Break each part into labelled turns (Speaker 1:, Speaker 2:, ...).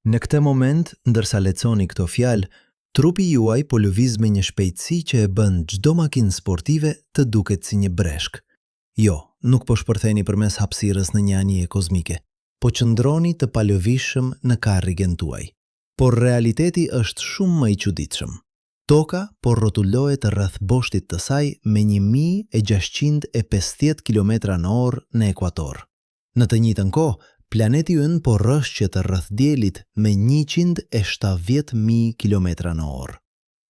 Speaker 1: Në këtë moment, ndërsa leconi këto fjalë, trupi juaj po lëviz me një shpejtësi që e bën çdo makinë sportive të duket si një breshk. Jo, nuk po shpërtheni përmes hapësirës në një anije kozmike, po qëndroni të palëvishëm në karrigen tuaj. Por realiteti është shumë më i çuditshëm. Toka po rrotullohet rreth boshtit të saj me 1650 km/h në ekuator. Në të njëjtën kohë, planeti ynë po rrëshqet rreth diellit me 170.000 km/h.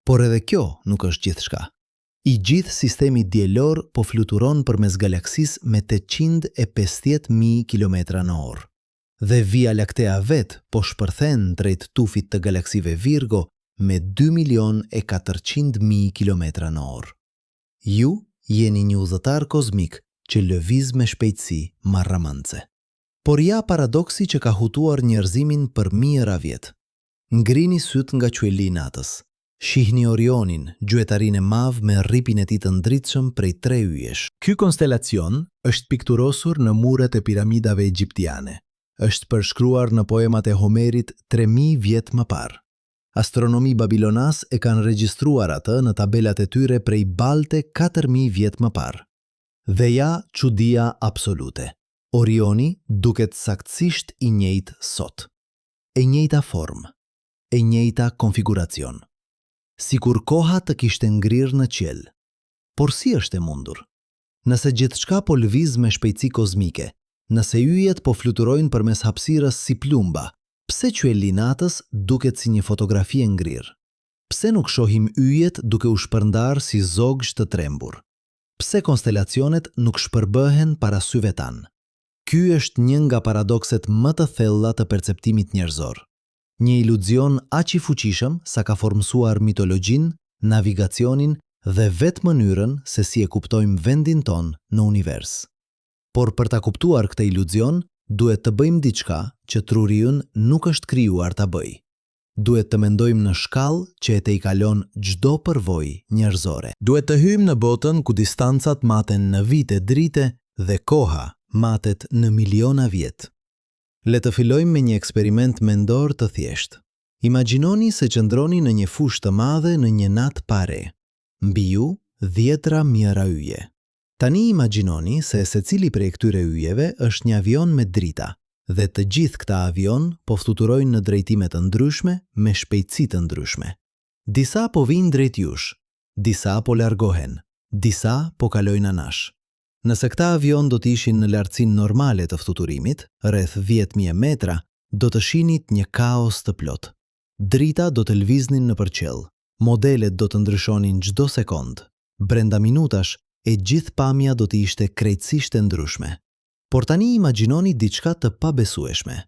Speaker 1: Por edhe kjo nuk është gjithçka. I gjithë sistemi dielor po fluturon përmes galaksisë me 850.000 km/h. Dhe Via Laktea vet po shpërthen drejt tufit të galaksive Virgo me 2.400.000 km/h. Ju jeni një udhëtar kozmik që lëviz me shpejtësi marramëndse. Por ja paradoksi që ka hutuar njerëzimin për mijëra vjet. Ngrini syt nga qielli i natës. Shihni Orionin, gjuetarinë e madh me rripin e tij të ndritshëm prej 3 yjesh. Ky konstelacion është pikturosur në muret e piramidave egjiptiane. Është përshkruar në poemat e Homerit 3000 vjet më parë. Astronomi babilonas e kanë regjistruar atë në tabelat e tyre prej balte 4000 vjet më parë. Dhe ja çudia absolute. Orioni duket saktësisht i njëjtë sot. E njëjta formë, e njëjta konfiguracion. Sikur koha të kishte ngrirë në qiell. Por si është e mundur? Nëse gjithçka po lëviz me shpejtësi kozmike, nëse yjet po fluturojnë përmes hapësirës si plumba, pse qielli i natës duket si një fotografi e ngrirë? Pse nuk shohim yjet duke u shpërndar si zogj të trembur? Pse konstelacionet nuk shpërbëhen para syve tanë? Ky është një nga paradokset më të thella të perceptimit njerëzor. Një iluzion aq i fuqishëm sa ka formsuar mitologjin, navigacionin dhe vetë mënyrën se si e kuptojmë vendin ton në univers. Por për ta kuptuar këtë iluzion, duhet të bëjmë diçka që truri ynë nuk është krijuar ta bëjë. Duhet të mendojmë në shkallë që e tejkalon çdo përvojë njerëzore. Duhet të hyjmë në botën ku distancat maten në vite drite dhe koha matet në miliona vjet. Le të fillojmë me një eksperiment mendor të thjeshtë. Imagjinoni se qëndroni në një fushë të madhe në një natë pare. Mbi ju, 10 mijëra yje. Tani imagjinoni se secili prej këtyre yjeve është një avion me drita, dhe të gjithë këta avion po fluturojnë në drejtime të ndryshme me shpejtësi të ndryshme. Disa po vijnë drejt jush, disa po largohen, disa po kalojnë anash. Nëse këta avion do të ishin në lartësinë normale të fluturimit, rreth 10.000 metra, do të shinit një kaos të plot. Drita do të lviznin në përqell, modelet do të ndryshonin çdo sekond. Brenda minutash, e gjithë pamja do të ishte krejtësisht e ndryshme. Por tani imagjinoni diçka të pabesueshme.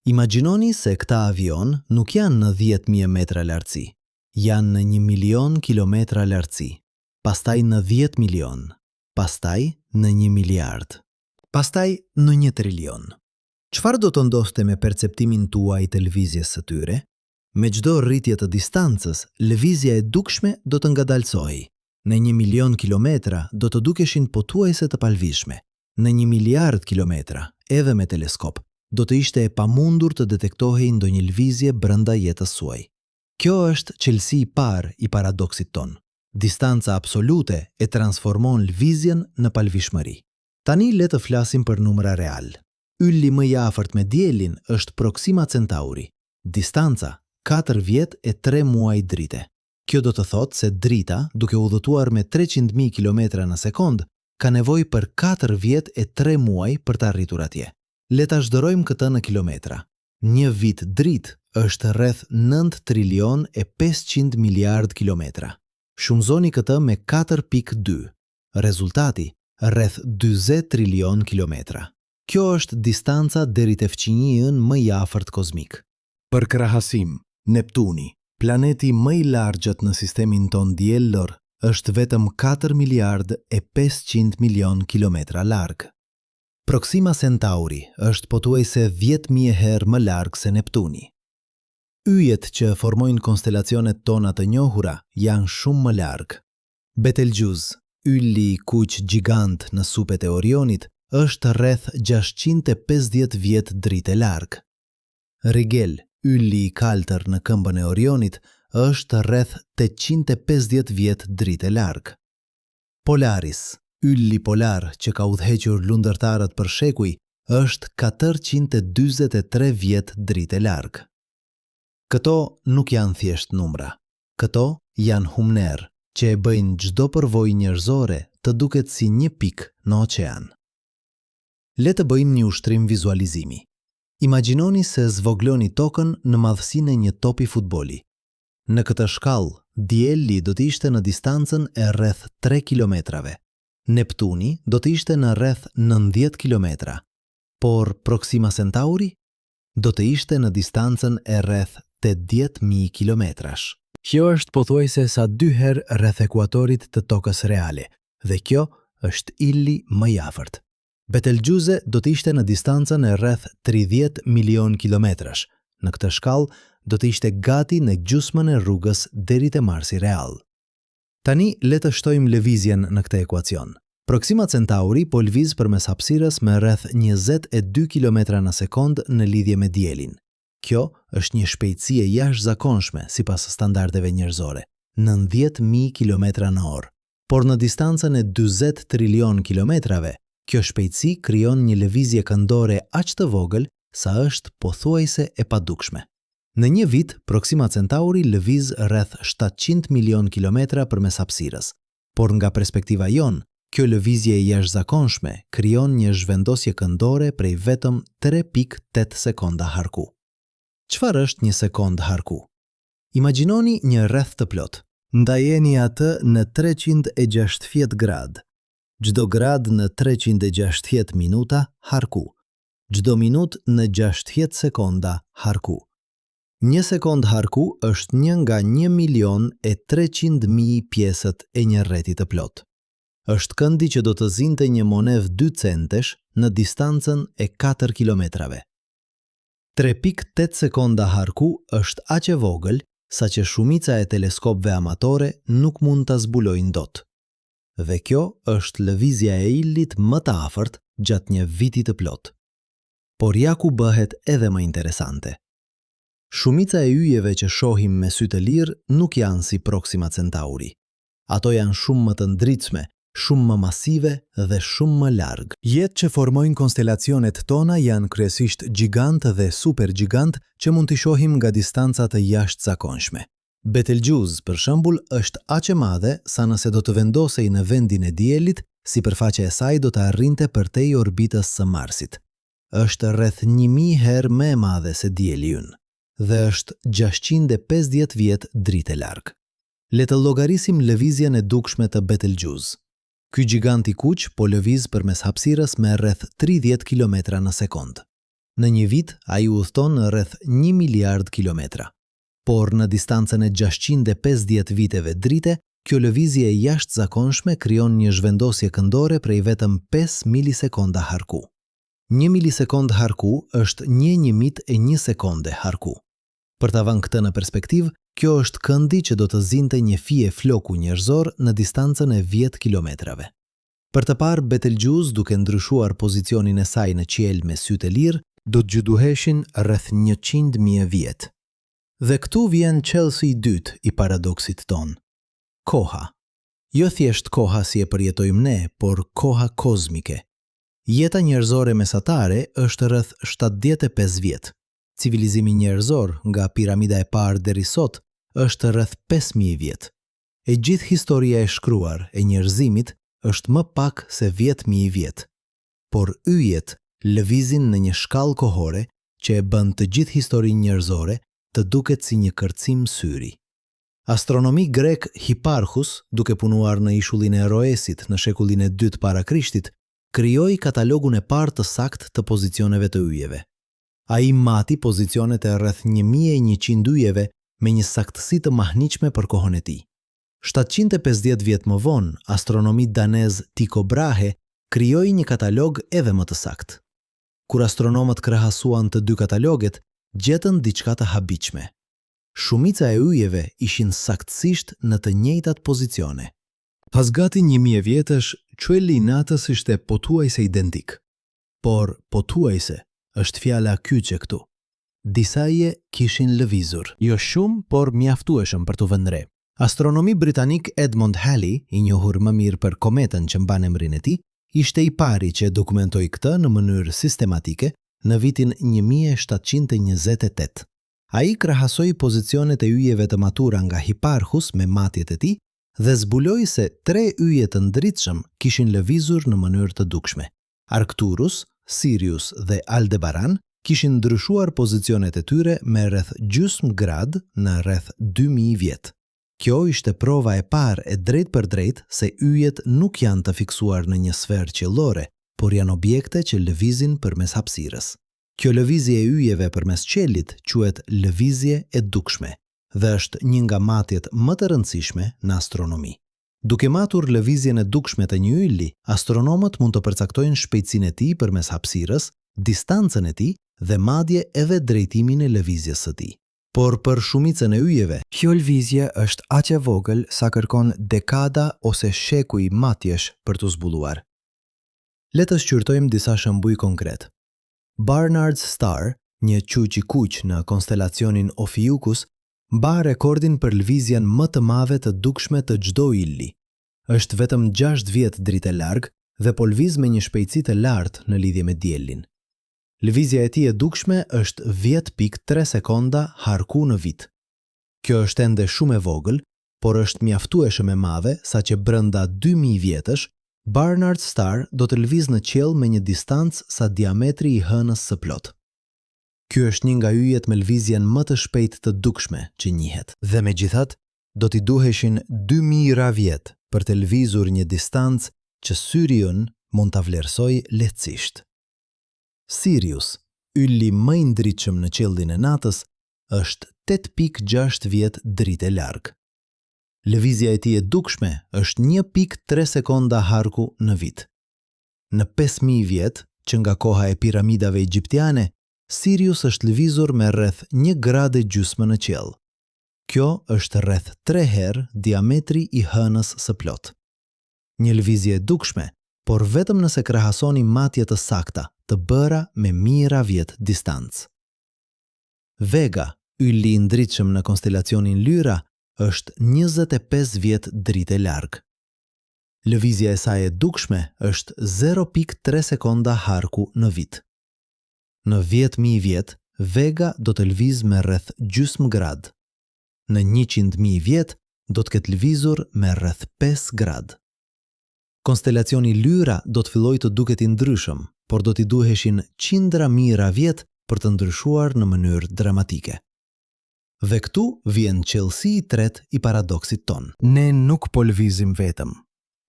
Speaker 1: Imagjinoni se këta avion nuk janë në 10.000 metra lartësi, janë në 1.000.000 kilometra lartësi, pastaj në 10 milion, pastaj në 1 miliard, pastaj në 1 trilion. Çfarë do të ndodhte me perceptimin tuaj të lëvizjes së tyre? Me çdo rritje të distancës, lëvizja e dukshme do të ngadalsohej. Në 1 milion kilometra do të dukeshin pothuajse të palvishme. Në 1 miliard kilometra, edhe me teleskop, do të ishte e pamundur të detektohej ndonjë lëvizje brenda jetës suaj. Kjo është çelësi i parë i paradoksit ton. Distanca absolute e transformon lëvizjen në palvishmëri. Tani le të flasim për numra real. Ylli më i afërt me diellin është Proxima Centauri. Distanca 4 vjet e 3 muaj drite. Kjo do të thotë se drita, duke udhëtuar me 300.000 km në sekond, ka nevojë për 4 vjet e 3 muaj për të arritur atje. Le ta zhdërojmë këtë në kilometra. Një vit dritë është rreth 9 trilion e 500 miliard kilometra. Shumëzoni këtë me 4.2. Rezultati, rreth 20 trilion kilometra. Kjo është distanca deri te fqinjia më i afërt kozmik. Për krahasim, Neptuni, planeti më i largjët në sistemin ton diellor, është vetëm 4 miliard e 500 milion kilometra larg. Proxima Centauri është pothuajse 10.000 herë më larg se Neptuni. Yjet që formojnë konstelacionet tona të njohura janë shumë më larg. Betelgjuz, ylli i kuq gjigant në supet e Orionit, është rreth 650 vjet drite larg. Rigel, Ylli i kaltër në këmbën e Orionit është rreth 850 vjet dritë larg. Polaris, ylli polar që ka udhëhequr lundërtarët për shekuj, është 443 vjet dritë larg. Këto nuk janë thjesht numra. Këto janë humner që e bëjnë çdo përvojë njerëzore të duket si një pikë në oqean. Le të bëjmë një ushtrim vizualizimi. Imagjinoni se zvogloni tokën në madhësinë e një topi futbolli. Në këtë shkallë, dielli do të ishte në distancën e rreth 3 kilometrave. Neptuni do të ishte në rreth 90 kilometra, por Proxima Centauri do të ishte në distancën e rreth 80.000 kilometrash.
Speaker 2: Kjo është pothuajse sa 2 herë rreth ekuatorit të tokës reale, dhe kjo është illi më i afërt. Betelgjuse do të ishte në distancën e rreth 30 milion kilometrash. Në këtë shkallë do të ishte gati në gjysmën e rrugës deri te Marsi real. Tani le të shtojmë lëvizjen në këtë ekuacion. Proxima Centauri po lëviz përmes hapësirës me rreth 22 kilometra në sekond në lidhje me dielin. Kjo është një shpejtësi e jashtëzakonshme sipas standardeve njerëzore, 90.000 kilometra në orë. Por në distancën e 40 trilion kilometrave, kjo shpejtësi krijon një lëvizje këndore aq të vogël sa është pothuajse e padukshme. Në një vit, Proxima Centauri lëviz rreth 700 milion kilometra përmes hapësirës, por nga perspektiva jon, kjo lëvizje e jashtëzakonshme krijon një zhvendosje këndore prej vetëm 3.8 sekonda harku. Çfarë është një sekond harku? Imagjinoni një rreth të plot. Ndajeni atë në 360 gradë. Çdo grad në 360 minuta harku. Çdo minutë në 60 sekonda harku. Një sekond harku është 1 nga 1.300.000 pjesët e një rreti të plot. Është këndi që do të zinte një monedhë 2 centesh në distancën e 4 kilometrave. 3.8 sekonda harku është aq e vogël sa që shumica e teleskopëve amatore nuk mund ta zbulojnë dot. Dhe kjo është lëvizja e illit më të afërt gjatë një viti të plot. Por ja ku bëhet edhe më interesante. Shumica e yjeve që shohim me sy të lirë nuk janë si Proxima Centauri. Ato janë shumë më të ndritshme, shumë më masive dhe shumë më larg. Jetë që formojnë konstelacionet tona janë kryesisht gjigant dhe supergjigant që mund t'i shohim nga distanca të jashtëzakonshme. Betelgjuse, për shembull, është aq e madhe sa nëse do të vendosej në vendin e diellit, sipërfaqja e saj do të arrinte përtej orbitës së Marsit. Është rreth 1000 herë më e madhe se dielli ynë dhe është 650 vjet dritë larg. Le të llogarisim lëvizjen e dukshme të Betelgjuse. Ky gjigant i kuq po lëviz përmes hapësirës me rreth 30 kilometra në sekond. Në një vit, ai udhton rreth 1 miliard kilometra. Por në distancën e 650 viteve drite, kjo lëvizje e jashtëzakonshme krijon një zhvendosje këndore prej vetëm 5 milisekonda harku. 1 milisekond harku është 1/1000 sekonde harku. Për ta vënë këtë në perspektivë, kjo është këndi që do të zinte një fije floku njerëzor në distancën e 10 kilometrave. Për të parë Betelgjuse duke ndryshuar pozicionin e saj në qiell me sy të lirë, do të gjuduheshin rreth 100.000 vjet. Dhe këtu vjen qellësi i dytë i paradoksit ton. Koha. Jo thjesht koha si e përjetojmë ne, por koha kozmike. Jeta njerëzore mesatare është rreth 75 vjet. Civilizimi njerëzor nga piramida e parë deri sot është rreth 5000 vjet. E gjithë historia e shkruar e njerëzimit është më pak se 10.000 vjet. Por yjet lëvizin në një shkallë kohore që e bën të gjithë historinë njerëzore të duket si një kërcim syri. Astronomi grek Hipparchus, duke punuar në ishullin e Roesit në shekullin e 2 para Krishtit, krijoi katalogun e parë të saktë të pozicioneve të yjeve. Ai mati pozicionet e rreth 1100 yjeve me një saktësi të mahniqme për kohën e tij. 750 vjet më vonë, astronomi danez Tycho Brahe krijoi një katalog edhe më të saktë. Kur astronomët krahasuan të dy kataloget, gjetën diçka të habitshme. Shumica e yjeve ishin saktësisht në të njëjtat pozicione. Pas gati 1000 vjetësh, qielli i natës ishte pothuajse identik. Por pothuajse është fjala kyçe këtu. disa yje kishin lëvizur. Jo shumë, por mjaftueshëm për të vënë re. Astronomi britanik Edmund Halley, i njohur më mirë për kometën që mban emrin e tij, ishte i pari që dokumentoi këtë në mënyrë sistematike në vitin 1728. Ai krahasoi pozicionet e yjeve të matura nga Hipparchus me matjet e tij dhe zbuloi se 3 yje të ndritshëm kishin lëvizur në mënyrë të dukshme. Arcturus, Sirius dhe Aldebaran kishin ndryshuar pozicionet e tyre me rreth gjysmë grad në rreth 2000 vjet. Kjo ishte prova e parë e drejt për drejt se yjet nuk janë të fiksuar në një sferë qiellore, por janë objekte që lëvizin përmes hapësirës. Kjo lëvizje e yjeve përmes qiellit quhet lëvizje e dukshme dhe është një nga matjet më të rëndësishme në astronomi. Duke matur lëvizjen e dukshme të një ylli, astronomët mund të përcaktojnë shpejtësinë e tij përmes hapësirës, distancën e tij dhe madje edhe drejtimin e lëvizjes së tij. Por për shumicën e yjeve,
Speaker 3: kjo lëvizje është aq e vogël sa kërkon dekada ose shekuj matjesh për të zbuluar.
Speaker 2: Le të shqyrtojmë disa shembuj konkret. Barnard's Star, një quq i kuq në konstelacionin Ophiuchus, mba rekordin për lëvizjen më të madhe të dukshme të çdo ylli. Është vetëm 6 vjet dritë larg dhe po lviz me një shpejtësi të lartë në lidhje me diellin. Lëvizja e tij e dukshme është 10.3 sekonda harku në vit. Kjo është ende shumë e vogël, por është mjaftueshëm e madhe saqë brenda 2000 vjetësh Barnard's Star do të lviz në qiell me një distancë sa diametri i hënës së plot. Ky është një nga yjet me lvizjen më të shpejtë të dukshme që njihet.
Speaker 3: Dhe megjithatë, do t'i duheshin 2000 vjet për të lvizur një distancë që syri ynë mund ta vlerësojë lehtësisht.
Speaker 2: Sirius, ylli më i ndritshëm në qiellin e natës, është 8.6 vjet dritë larg. Lëvizja e tij e dukshme është 1.3 sekonda harku në vit. Në 5000 vjet, që nga koha e piramidave egjiptiane, Sirius është lëvizur me rreth 1,5 gradë në qiell. Kjo është rreth 3 herë diametri i hënës së plot. Një lëvizje e dukshme, por vetëm nëse krahasoni matje të sakta, të bëra me mijëra vjet distancë. Vega, ylli i ndritshëm në konstelacionin Lyra, është 25 vjet dritë larg. Lëvizja e saj e dukshme është 0.3 sekonda harku në vit. Në 10.000 vjet, Vega do të lviz me rreth gjysmë grad. Në 100.000 vjet, do të ketë lvizur me rreth 5 grad. Konstelacioni Lyra do të fillojë të duket i ndryshëm, por do t'i duheshin qindra mijëra vjet për të ndryshuar në mënyrë dramatike. Dhe këtu vjen qellësi i tretë i paradoksit ton.
Speaker 3: Ne nuk po lvizim vetëm.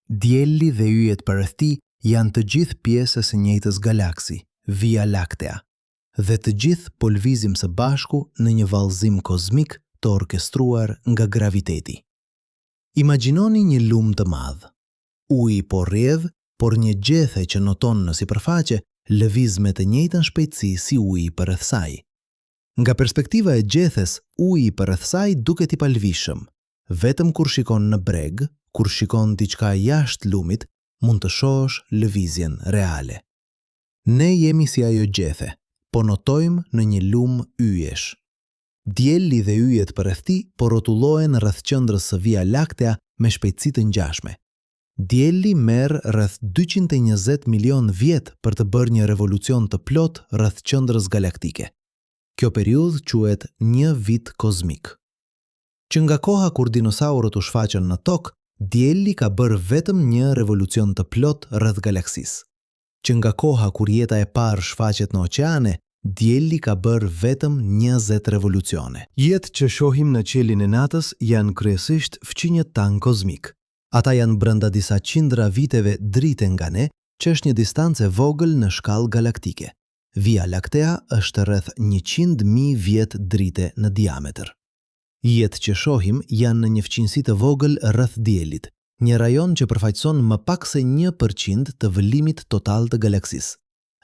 Speaker 3: Dielli dhe yjet përreth tij janë të gjithë pjesë së njëjtës galaksi, Via Laktea, dhe të gjithë po lvizim së bashku në një vallëzim kozmik të orkestruar nga graviteti.
Speaker 2: Imagjinoni një lumë të madh. Uji po rrjedh, por një gjethe që noton në sipërfaqe lëviz me të njëjtën shpejtësi si uji përreth saj. Nga perspektiva e gjethes, uji përreth saj duket i palvishëm. Vetëm kur shikon në breg, kur shikon diçka jashtë lumit, mund të shohësh lëvizjen reale. Ne jemi si ajo gjethe, po notojmë në një lumë yjesh. Dielli dhe yjet përreth tij po rrotullohen rreth qendrës së Via Laktea me shpejtësi të ngjashme. Dielli merr rreth 220 milion vjet për të bërë një revolucion të plot rreth qendrës galaktike. Kjo periudhë quhet një vit kozmik. Që nga koha kur dinosaurët u shfaqën në tokë, dielli ka bërë vetëm një revolucion të plot rreth galaksisë. Që nga koha kur jeta e parë shfaqet në oqeane, dielli ka bërë vetëm 20 revolucione.
Speaker 3: Jetët që shohim në qiellin e natës janë kryesisht fqinjët tanë kozmik.
Speaker 2: Ata janë brenda disa qindra viteve drite nga ne, që është një distancë e vogël në shkallë galaktike. Via Laktea është rreth 100.000 vjet drite në diametër. Jetët që shohim janë në një fqinësi të vogël rreth diellit, një rajon që përfaqëson më pak se 1% të vëllimit total të galaksisë.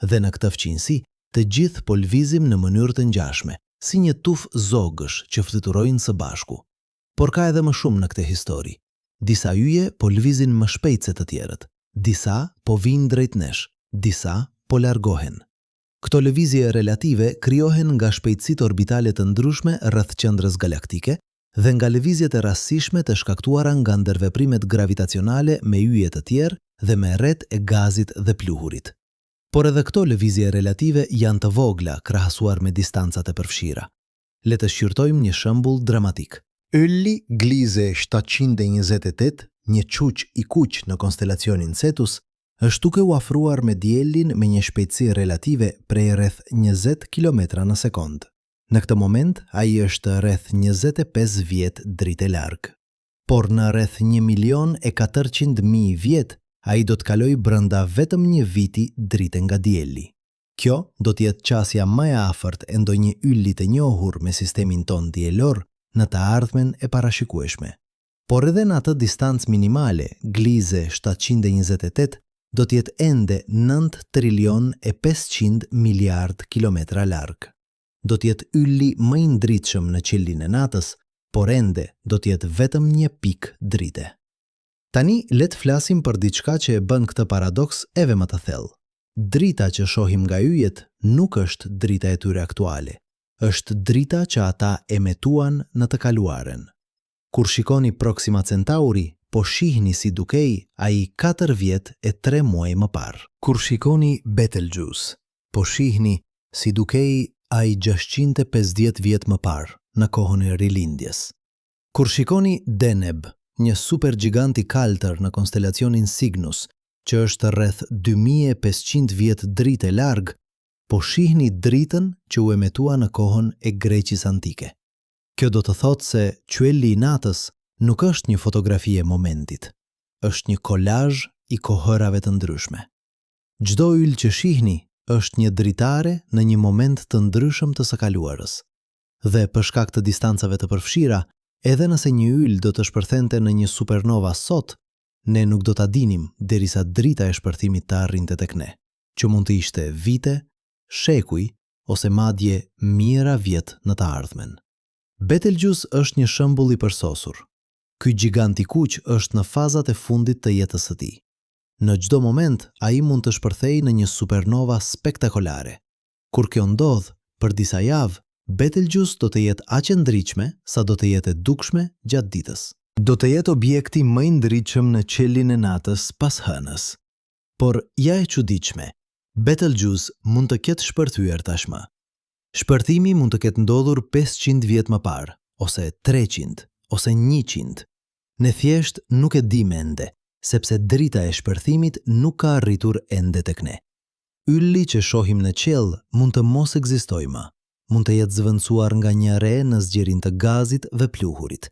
Speaker 2: Dhe në këtë fqinësi, të gjithë po lvizim në mënyrë të ngjashme, si një tufë zogësh që fluturojnë së bashku. Por ka edhe më shumë në këtë histori. Disa yje po lvizin më shpejt se të tjerët, disa po vinë drejt nesh, disa po largohen. Këto lëvizje relative krijohen nga shpejtësitë orbitale të ndryshme rreth qendrës galaktike dhe nga lëvizjet e rastësishme të shkaktuara nga ndërveprimet gravitacionale me yje të tjerë dhe me rreth e gazit dhe pluhurit. Por edhe këto lëvizje relative janë të vogla krahasuar me distancat e përfshira. Le të shqyrtojmë një shembull dramatik.
Speaker 3: Ylli Gliese 728, një quq i kuq në konstelacionin Cetus, është duke u afruar me diellin me një shpejtësi relative prej rreth 20 km në sekond. Në këtë moment, ai është rreth 25 vjet dritë larg. Por në rreth 1.400.000 vjet, ai do të kaloj brenda vetëm një viti drite nga dielli. Kjo do të jetë qasja më e afërt e ndonjë ylli të njohur me sistemin ton diellor në të ardhmen e parashikueshme. Por edhe në atë distancë minimale, Gliese 728 do të jetë ende 9 trilion e 500 miliard kilometra larg. Do të jetë ylli më i ndritshëm në qiellin e natës, por ende do të jetë vetëm një pikë drite. Tani le të flasim për diçka që e bën këtë paradoks eve më të thellë. Drita që shohim nga yjet nuk është drita e tyre aktuale, është drita që ata emetuan në të kaluaren. Kur shikoni Proxima Centauri, po shihni si dukej ai 4 vjet e 3 muaj më parë.
Speaker 2: Kur shikoni Betelgeuse, po shihni si dukej ai 650 vjet më parë në kohën e rilindjes. Kur shikoni Deneb, një supergjigant i kaltër në konstelacionin Cygnus, që është rreth 2500 vjet dritë larg, po shihni dritën që u emetua në kohën e Greqis antike. Kjo do të thotë se qielli i natës nuk është një fotografi e momentit, është një kolazh i kohërave të ndryshme. Çdo yll që shihni është një dritare në një moment të ndryshëm të së kaluarës. Dhe për shkak të distancave të përfshira, edhe nëse një yll do të shpërthente në një supernova sot, ne nuk do ta dinim derisa drita e shpërthimit të arrinte tek ne, që mund të ishte vite, shekuj ose madje mijëra vjet në të ardhmen. Betelgeuse është një shembull i përsosur. Ky gjigant i kuq është në fazat e fundit të jetës së tij. Në çdo moment ai mund të shpërthejë në një supernova spektakolare. Kur kjo ndodh, për disa javë, Betelgeuse do të jetë aq e ndritshme sa do të jetë e dukshme gjatë ditës. Do të jetë objekti më i ndritshëm në qiellin e natës pas hënës. Por ja e çuditshme, Betelgeuse mund të ketë shpërthyer tashmë. Shpërthimi mund të ketë ndodhur 500 vjet më parë, ose 300, ose 100. Ne thjesht nuk e dimë ende, sepse drita e shpërthimit nuk ka arritur ende tek ne. Ylli që shohim në qiell mund të mos ekzistojë më. Mund të jetë zëvendësuar nga një re në zgjerin të gazit dhe pluhurit.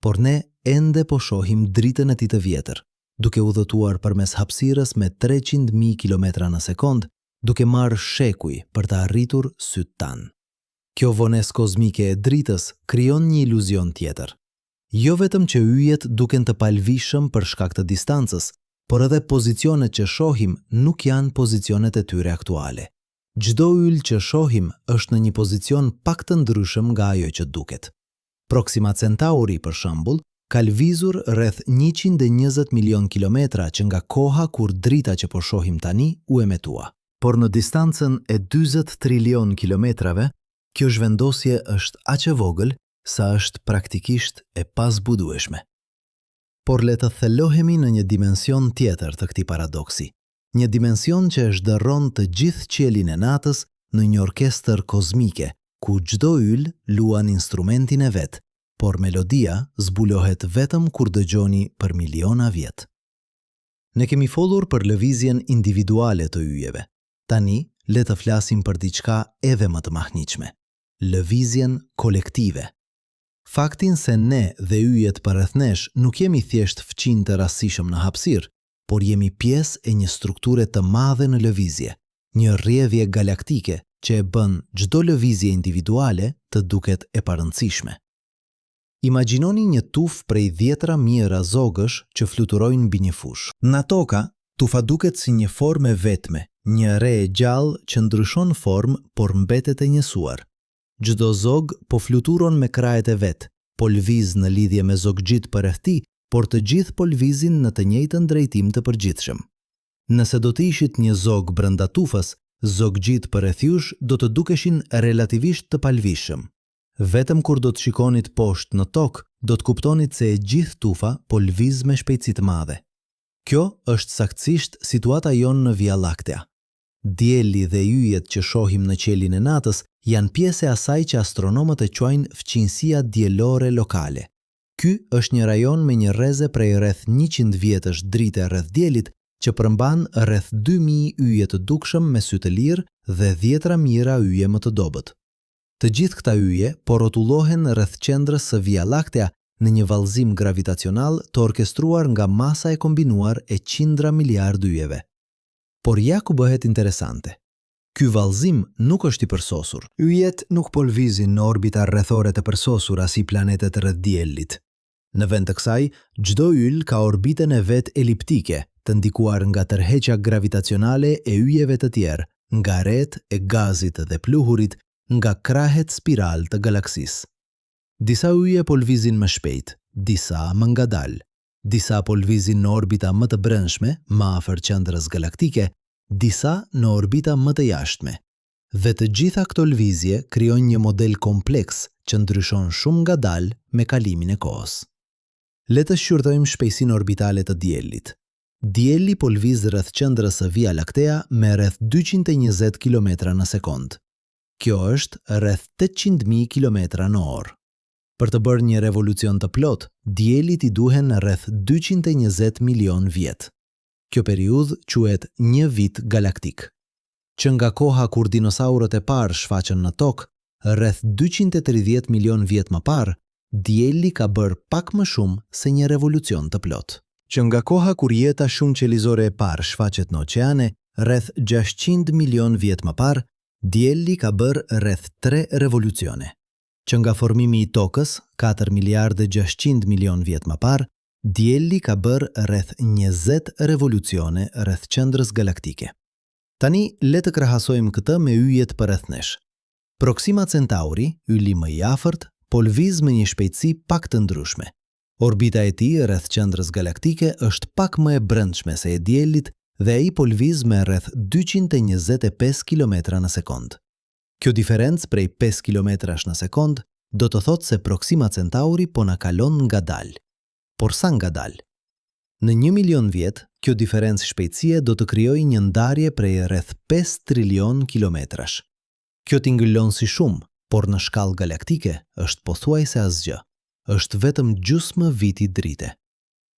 Speaker 2: Por ne ende po shohim dritën e tij të vjetër, duke udhëtuar përmes hapësirës me 300.000 kilometra në sekond, duke marrë shekuj për të arritur syt tan. Kjo vonesë kozmike e dritës krijon një iluzion tjetër. Jo vetëm që yjet duken të palvishëm për shkak të distancës, por edhe pozicionet që shohim nuk janë pozicionet e tyre aktuale. Çdo yll që shohim është në një pozicion pak të ndryshëm nga ajo që duket. Proxima Centauri, për shembull, ka lvizur rreth 120 milion kilometra që nga koha kur drita që po shohim tani u emetua. Por në distancën e 40 trilion kilometrave, kjo zhvendosje është aq e vogël sa është praktikisht e pazbudueshme. Por le të thellohemi në një dimension tjetër të këtij paradoksi. Një dimension që e zhderron të gjithë qiellin e natës në një orkestër kozmike, ku çdo yll luan instrumentin e vet, por melodia zbulohet vetëm kur dëgjoni për miliona vjet. Ne kemi folur për lëvizjen individuale të yjeve. Tani le të flasim për diçka edhe më të mahnitshme: lëvizjen kolektive. Faktin se ne dhe yjet përreth nesh nuk jemi thjesht fëqinj të rastësishëm në hapësirë, por jemi pjesë e një strukture të madhe në lëvizje, një rrjedhje galaktike që e bën çdo lëvizje individuale të duket e parëndësishme. Imagjinoni një tufë prej 10 mijëra zogësh që fluturojnë mbi një fushë. Nga toka, tufa duket si një formë e vetme, një re e gjallë që ndryshon formë por mbetet e njësuar. Çdo zog po fluturon me krajet e vet, po lviz në lidhje me zoggjit përreth tij, por të gjithë po lvizin në të njëjtën drejtim të përgjithshëm. Nëse do të ishit një zog brenda tufës, zogjit përreth jush do të dukeshin relativisht të palvishëm. Vetëm kur do të shikonit poshtë në tokë, do të kuptonit se e gjithë tufa po lviz me shpejtësi të madhe. Kjo është saktësisht situata jonë në Via Laktea. Dielli dhe yjet që shohim në qiellin e natës janë pjesë e asaj që astronomët e quajnë fqinësia diellore lokale. Ky është një rajon me një rreze prej rreth 100 vjetësh drite rreth diellit që përmban rreth 2000 yje të dukshëm me sy të lirë dhe 10 mijëra yje më të dobët. Të gjithë këta yje po rrotullohen rreth qendrës së Via Laktea në një vallëzim gravitacional të orkestruar nga masa e kombinuar e qindra miliardë yjeve. Por ja ku bëhet interesante. Ky vallëzim nuk është i përsosur.
Speaker 3: Yjet nuk po lvizin në orbita rrethore të përsosura si planetet rreth diellit.
Speaker 2: Në vend të kësaj, çdo yll ka orbitën e vet eliptike, të ndikuar nga tërheqja gravitacionale e yjeve të tjerë, nga erët e gazit dhe pluhurit, nga krahet spiral të galaksisë. Disa yje po lvizin më shpejt, disa më ngadalë. Disa po lvizin në orbita më të brendshme, më afër qendrës galaktike, disa në orbita më të jashtme. Dhe të gjitha këto lvizje krijojnë një model kompleks që ndryshon shumë ngadalë me kalimin e kohës. Le të shqyrtojmë shpejtësinë orbitale të diellit. Dielli po lviz rreth qendrës së Via Laktea me rreth 220 km në sekond. Kjo është rreth 800.000 km në orë. Për të bërë një revolucion të plot, diellit i duhen rreth 220 milion vjet. Kjo periudhë quhet një vit galaktik. Që nga koha kur dinosaurët e parë shfaqën në tokë, rreth 230 milion vjet më parë, dielli ka bërë pak më shumë se një revolucion të plot.
Speaker 3: Që nga koha kur jeta shumë qelizore e parë shfaqet në oqeane, rreth 600 milion vjet më parë, dielli ka bërë rreth 3 revolucione. Që nga formimi i tokës, 4 miliardë 600 milion vjet më parë, dielli ka bërë rreth 20 revolucione rreth qendrës galaktike. Tani, le të krahasojmë këtë me yjet përreth nesh. Proxima Centauri, yli më i afërt, po lviz me një shpejtësi pak të ndryshme. Orbita e tij rreth qendrës galaktike është pak më e brendshme se e diellit dhe ai po lviz me rreth 225 km në sekond. Kjo diferencë prej 5 km në sekond do të thotë se Proxima Centauri po na kalon ngadalë. Por sa ngadalë? Në 1 milion vjet, kjo diferencë shpejtësie do të krijojë një ndarje prej rreth 5 trilion kilometrash. Kjo tingëllon si shumë, por në shkallë galaktike është pothuajse asgjë. Është vetëm gjysmë viti drite.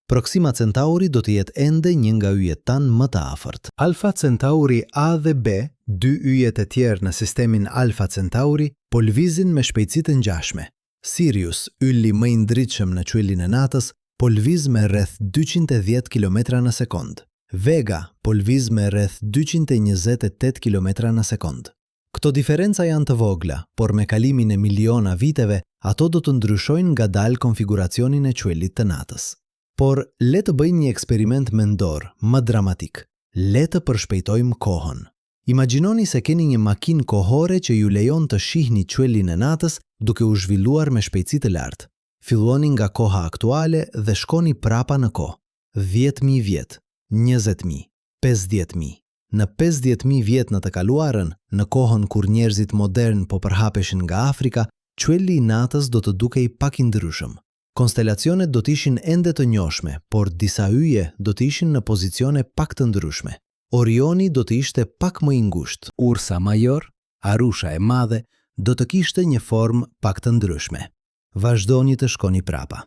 Speaker 3: Proxima Centauri do të jetë ende një nga yjet tanë më të afërt. Alpha Centauri A dhe B, dy yjet e tjerë në sistemin Alpha Centauri, po lvizin me shpejtësi të ngjashme. Sirius, ylli më i ndritshëm në qiellin e natës, po lviz me rreth 210 km në sekond. Vega po lviz me rreth 228 km në sekond. Këto diferenca janë të vogla, por me kalimin e miliona viteve, ato do të ndryshojnë ngadalë konfiguracionin e qiellit të natës. Por le të bëjmë një eksperiment mendor, më dramatik. Le të përshpejtojmë kohën. Imagjinoni se keni një makinë kohore që ju lejon të shihni qiellin e natës duke u zhvilluar me shpejtësi të lartë. Filloni nga koha aktuale dhe shkoni prapa në kohë. 10.000 vjet, 20.000, 50.000. Në 50.000 vjet në të kaluarën, në kohën kur njerëzit modern po përhapeshin nga Afrika, qielli i natës do të dukej pak i ndryshëm. Konstelacionet do të ishin ende të njohshme, por disa yje do të ishin në pozicione pak të ndryshme. Orioni do të ishte pak më i ngushtë. Ursa Major, Arusha e Madhe, do të kishte një formë pak të ndryshme. Vazhdoni të shkoni prapa.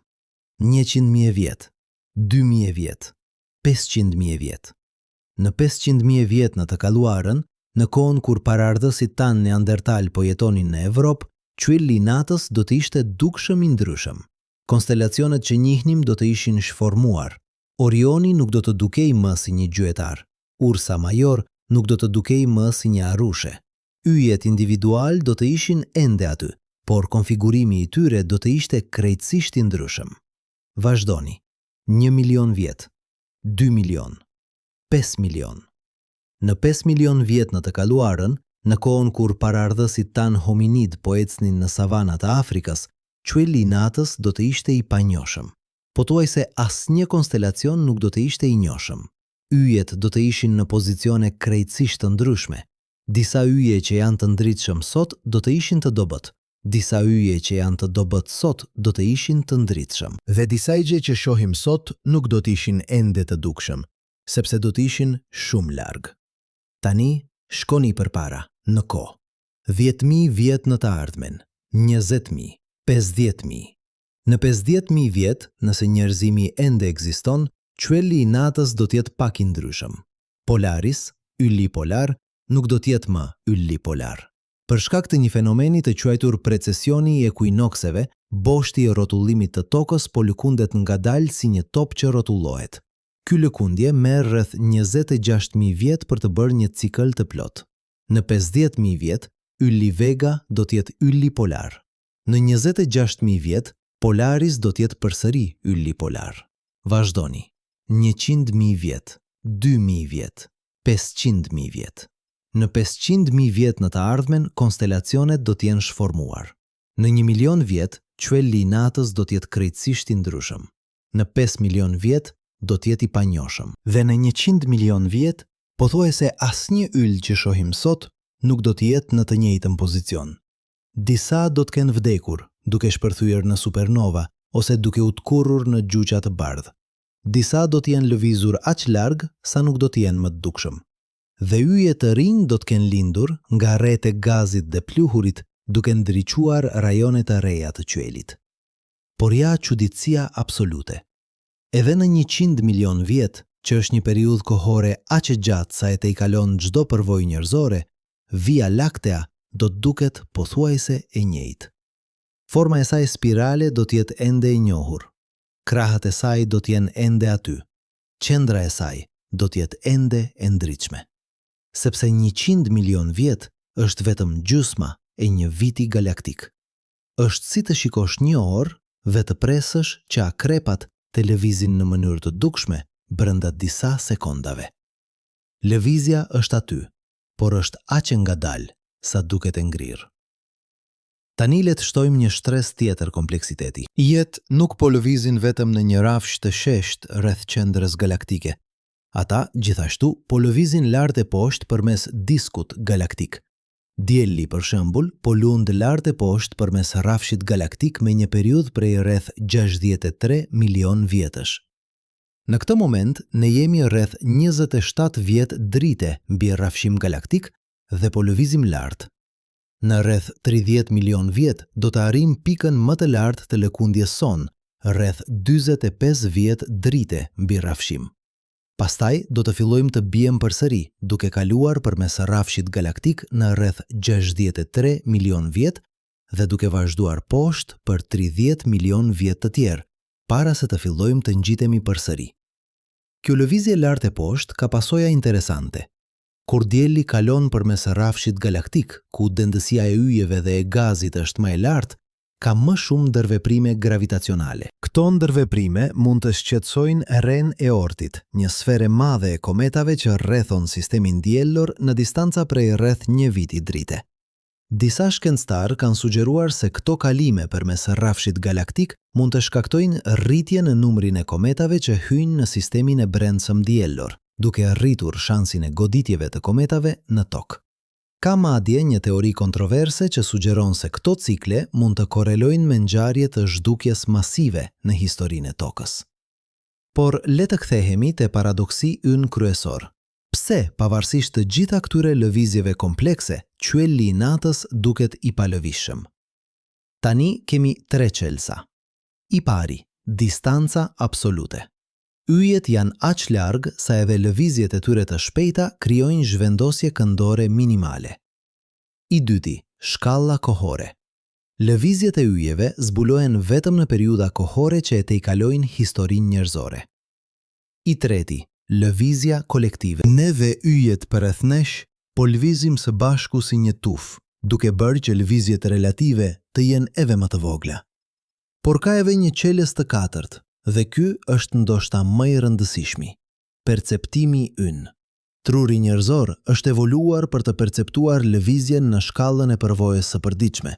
Speaker 3: 100.000 vjet, 2.000 vjet, 500.000 vjet. Në 500.000 vjet në të kaluarën, në kohën kur paraardhësit tanë neandertal po jetonin në Evropë, qielli i natës do të ishte dukshëm i ndryshëm. Konstelacionet që njihnim do të ishin shformuar. Orioni nuk do të dukej më si një gjuetar. Ursa Major nuk do të dukej më si një arushe. Yjet individual do të ishin ende aty, por konfigurimi i tyre do të ishte krejtësisht i ndryshëm. Vazhdoni. 1 milion vjet, 2 milion, 5 milion. Në 5 milion vjet në të kaluarën, në kohën kur paraardhësit tanë hominid po ecnin në savanat e Afrikës, qielli i natës do të ishte i panjohshëm. Pothuajse asnjë konstelacion nuk do të ishte i njohshëm. Yjet do të ishin në pozicione krejtësisht të ndryshme.
Speaker 2: Disa yje që janë të ndritshëm sot do të ishin të dobët. Disa yje që janë të dobët sot do të ishin të ndritshëm.
Speaker 3: Dhe disa yje që shohim sot nuk do të ishin ende të dukshëm, sepse do të ishin shumë larg. Tani, shkoni përpara, në kohë. 10.000 vjet në të ardhmen, 20.000, 50.000. Në 50.000 vjet, nëse njerëzimi ende ekziston, qielli i natës do të jetë pak i ndryshëm. Polaris, ylli polar, nuk do të jetë më ylli polar. Për shkak të një fenomeni të quajtur precesioni i ekuinokseve, boshti i rrotullimit të tokës po lëkundet ngadalë si një top që rrotullohet. Ky lëkundje merr rreth 26.000 vjet për të bërë një cikël të plot. Në 50.000 vjet, ylli Vega do të jetë ylli polar. Në 26.000 vjet, Polaris do të jetë përsëri ylli polar. Vazhdoni. 100.000 vjet, 2.000 vjet, 500.000 vjet. Në 500.000 vjet në të ardhmen, konstelacionet do të jenë shformuar. Në 1.000.000 vjet, qielli i natës do të jetë krejtësisht i ndryshëm. Në 5 milion vjet, do të jetë i panjohshëm. Dhe në 100 milion vjet, pothuajse asnjë yll që shohim sot nuk do të jetë në të njëjtën pozicion. Disa do të kenë vdekur, duke shpërthyer në supernova ose duke u tkurrur në gjuqa të bardhë. Disa do të jenë lëvizur aq larg sa nuk do të jenë më të dukshëm. Dhe yje të rinj do të kenë lindur nga rrjet e gazit dhe pluhurit, duke ndriçuar rajone të reja të qielit. Por ja çuditësia absolute. Edhe në 100 milion vjet, që është një periudhë kohore aq e gjatë sa e tejkalon çdo përvojë njerëzore, Via Laktea do të duket pothuajse e njëjtë. Forma e saj spirale do të jetë ende e njohur. Krahët e saj do të jenë ende aty. Qendra e saj do të jetë ende e ndritshme. Sepse 100 milion vjet është vetëm gjysma e një viti galaktik. Është si të shikosh një orë dhe të presësh që akrepat të lëvizin në mënyrë të dukshme brenda disa sekondave. Lëvizja është aty, por është aq e ngadalë sa duket e ngrirë. Tani le të shtojmë një shtres tjetër kompleksiteti. Yjet nuk po lëvizin vetëm në një rafsh të sheshtë rreth qendrës galaktike. Ata, gjithashtu, po lëvizin lart e poshtë përmes diskut galaktik. Dielli, për shembull, po lund lart e poshtë përmes rafshit galaktik me një periudhë prej rreth 63 milion vjetësh. Në këtë moment, ne jemi rreth 27 vjet drite mbi rafshim galaktik dhe po lëvizim lart. Në rreth 30 milion vjet do të arrim pikën më të lartë të lëkundjes son, rreth 45 vjet drite mbi rafshim. Pastaj do të fillojmë të bijem përsëri, duke kaluar përmes rafshit galaktik në rreth 63 milion vjet dhe duke vazhduar poshtë për 30 milion vjet të tjerë, para se të fillojmë të ngjitemi përsëri. Kjo lëvizje lart e poshtë ka pasoja interesante. Kur dielli kalon përmes rafshit galaktik, ku dendësia e yjeve dhe e gazit është më e lartë, ka më shumë ndërveprime gravitacionale. Këto ndërveprime mund të shqetësojnë erren e Oortit, një sferë e madhe e kometave që rrethon sistemin diellor në distanca prej rreth një viti drite. Disa shkencëtarë kanë sugjeruar se këto kalime përmes rafshit galaktik mund të shkaktojnë rritje në numrin e kometave që hyjnë në sistemin e brendshëm diellor, duke rritur shansin e goditjeve të kometave në tokë. Ka madje një teori kontroverse që sugjeron se këto cikle mund të korelojnë me ngjarje të zhdukjes masive në historinë e tokës. Por le të kthehemi te paradoksi ynë kryesor. Pse, pavarësisht të gjitha këtyre lëvizjeve komplekse, qielli i natës duket i palëvishëm? Tani kemi 3 qelsa. I pari, distanca absolute. Yjet janë aq larg sa edhe lëvizjet e tyre të shpejta krijojnë zhvendosje këndore minimale. I dyti, shkalla kohore. Lëvizjet e yjeve zbulohen vetëm në periudha kohore që e tejkalojnë historinë njerëzore. I treti, lëvizja kolektive. Ne dhe yjet përreth nesh po lëvizim së bashku si një tuf, duke bërë që lëvizjet relative të jenë edhe më të vogla. Por ka edhe një qeles të katërt, dhe ky është ndoshta më i rëndësishmi, perceptimi ynë. Truri njerëzor është evoluar për të perceptuar lëvizjen në shkallën e përvojës së përditshme.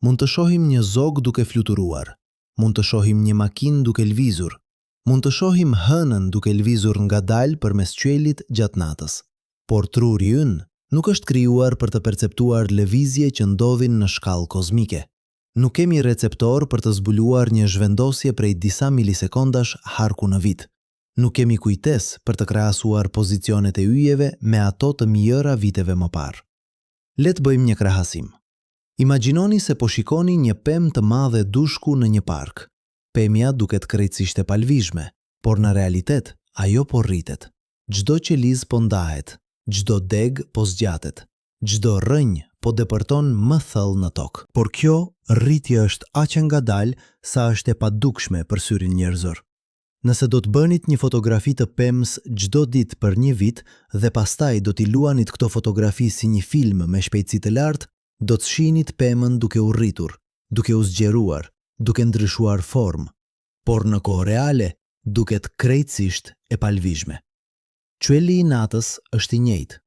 Speaker 3: Mund të shohim një zog duke fluturuar, mund të shohim një makinë duke lëvizur, mund të shohim hënën duke lëvizur ngadalë përmes qielit gjatë natës. Por truri ynë
Speaker 2: nuk është krijuar për të perceptuar lëvizje që ndodhin në shkallë kozmike. Nuk kemi receptor për të zbuluar një zhvendosje prej disa milisekondash harku në vit. Nuk kemi kujtes për të krahasuar pozicionet e yjeve me ato të mijëra viteve më parë. Le të bëjmë një krahasim. Imagjinoni se po shikoni një pemë të madhe dushku në një park. Pemja duket krejtësisht e palvizshme, por në realitet ajo po rritet. Çdo qeliz po ndahet, çdo deg po zgjatet, çdo rrënjë po depërton më thellë në tokë.
Speaker 3: Por kjo rritje është aq e ngadalë sa është e padukshme për syrin njerëzor. Nëse do të bënit një fotografi të pemës çdo ditë për një vit dhe pastaj do t'i luanit këto fotografi si një film me shpejtësi të lartë, do të shinit pemën duke u rritur, duke u zgjeruar, duke ndryshuar formë, por në kohë reale duket krejtësisht e palvizshme. Qeli i natës është i njëjtë.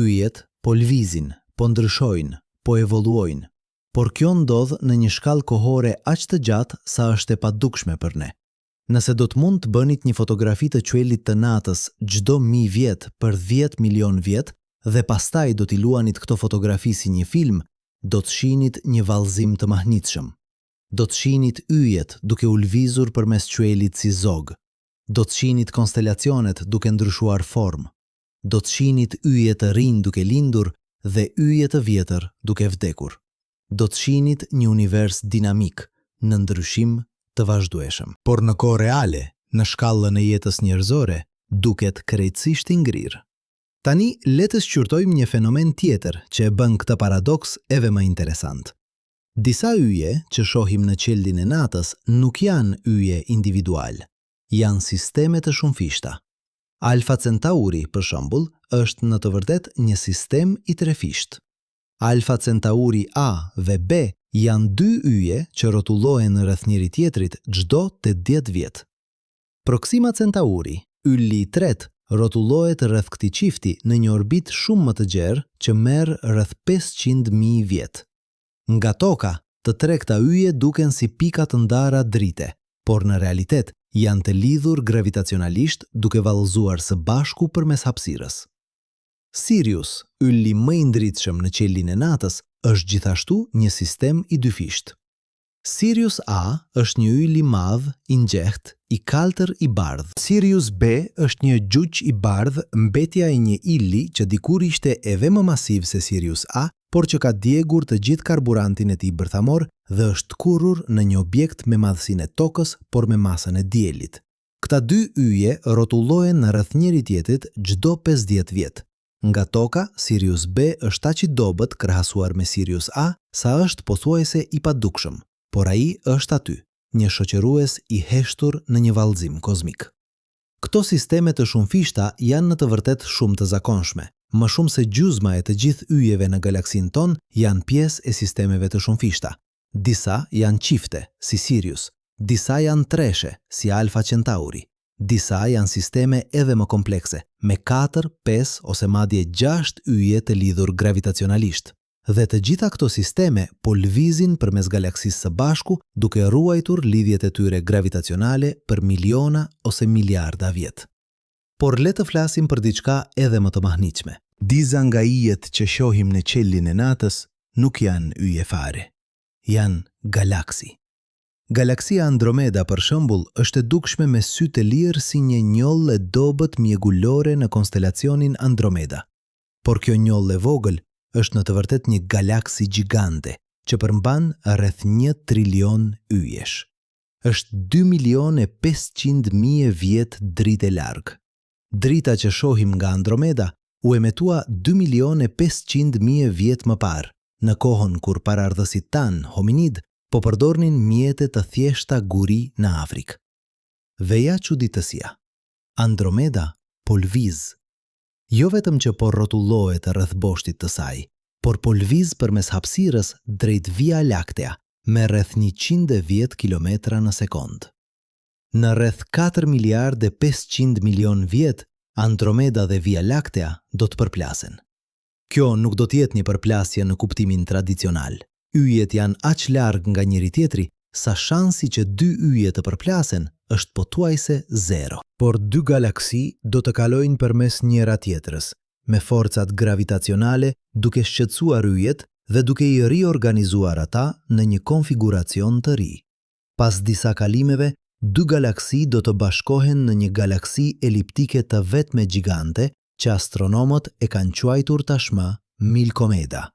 Speaker 3: Yjet po lvizin, po ndryshojnë, po evoluojnë, por kjo ndodh në një shkallë kohore aq të gjatë sa është e padukshme për ne. Nëse do të mund të bënit një fotografi të qelit të natës çdo 1000 vjet për 10 milion vjet dhe pastaj do t'i luanit këto fotografi si një film, do të shinit një vallëzim të mahnitshëm. Do të shinit yjet duke u lvizur përmes qelit si zog. Do të shinit konstelacionet duke ndryshuar formë. Do të shinit yje të rinj duke lindur dhe yje të vjetër duke vdekur. Do të shinit një univers dinamik, në ndryshim të vazhdueshëm. Por në kohë reale, në shkallën e jetës njerëzore, duket krejtësisht i ngrirë. Tani le të shqyrtojmë një fenomen tjetër që e bën këtë paradoks edhe më interesant. Disa yje që shohim në qeldin e natës nuk janë yje individual, janë sisteme të shumëfishta. Alfa Centauri, për shembull, është në të vërtet një sistem i trefisht. Alfa Centauri A dhe B janë dy yje që rrotullohen rreth njëri tjetrit çdo 80 vjet. Proxima Centauri, ylli i tretë, rrotullohet rreth këtij çifti në një orbit shumë më të gjerë që merr rreth 500.000 vjet. Nga toka, të tre këta yje duken si pika të ndara drite, por në realitet janë të lidhur gravitacionalisht duke vallëzuar së bashku përmes hapësirës. Sirius, ylli më i ndritshëm në qelin e natës, është gjithashtu një sistem i dyfisht. Sirius A është një yll i madh, i ngjehtë, i kaltër i bardhë. Sirius B është një gjyq i bardhë, mbetja e një illi që dikur ishte edhe më masiv se Sirius A, por që ka djegur të gjithë karburantin e tij bërthamor dhe është kurrur në një objekt me madhësinë e tokës, por me masën e diellit. Këta dy yje rrotullohen në rreth njëri tjetrit çdo 50 vjet. Nga toka, Sirius B është aq i dobët krahasuar me Sirius A sa është pothuajse i padukshëm, por ai është aty, një shoqërues i heshtur në një vallëzim kozmik. Këto sisteme të shumëfishta janë në të vërtet shumë të zakonshme. Më shumë se gjysma e të gjithë yjeve në galaksin ton janë pjesë e sistemeve të shumëfishta. Disa janë qifte, si Sirius, disa janë treshe, si Alfa Centauri. Disa janë sisteme edhe më komplekse, me 4, 5 ose madje 6 yje të lidhur gravitacionalisht. Dhe të gjitha këto sisteme po lvizin përmes galaksisë së bashku duke ruajtur lidhjet e tyre gravitacionale për miliona ose miliarda vjet. Por le të flasim për diçka edhe më të mahnitshme. Disa nga yjet që shohim në qelin e natës nuk janë yje fare. Janë galaksi. Galaksia Andromeda, për shembull, është e dukshme me sy të lirë si një njollë e dobët mjegullore në konstelacionin Andromeda. Por kjo njollë e vogël është në të vërtet një galaksi gjigante që përmban rreth 1 trilion yjesh. Është 2.500.000 vjet dritë e larg. Drita që shohim nga Andromeda u emetua 2.500.000 vjet më parë, në kohën kur paraardhësit tan, hominid, po përdornin mjete të thjeshta guri në Afrikë. Dhe ja çuditësia. Andromeda po lviz. Jo vetëm që po rrotullohet rreth boshtit të saj, por po lviz përmes hapësirës drejt Via Laktea me rreth 110 kilometra në sekond. Në rreth 4 miliardë 500 milion vjet, Andromeda dhe Via Laktea do të përplasen. Kjo nuk do të jetë një përplasje në kuptimin tradicional. Yjet janë aq larg nga njëri tjetri sa shansi që dy yje të përplasen është pothuajse 0. Por dy galaksi do të kalojnë përmes njëra tjetrës,
Speaker 2: me forcat gravitacionale duke shqetësuar yjet dhe duke i riorganizuar ata në një konfiguracion të ri. Pas disa kalimeve, dy galaksi do të bashkohen në një galaksi eliptike të vetme gjigante që astronomët e kanë quajtur tashmë Milkomeda.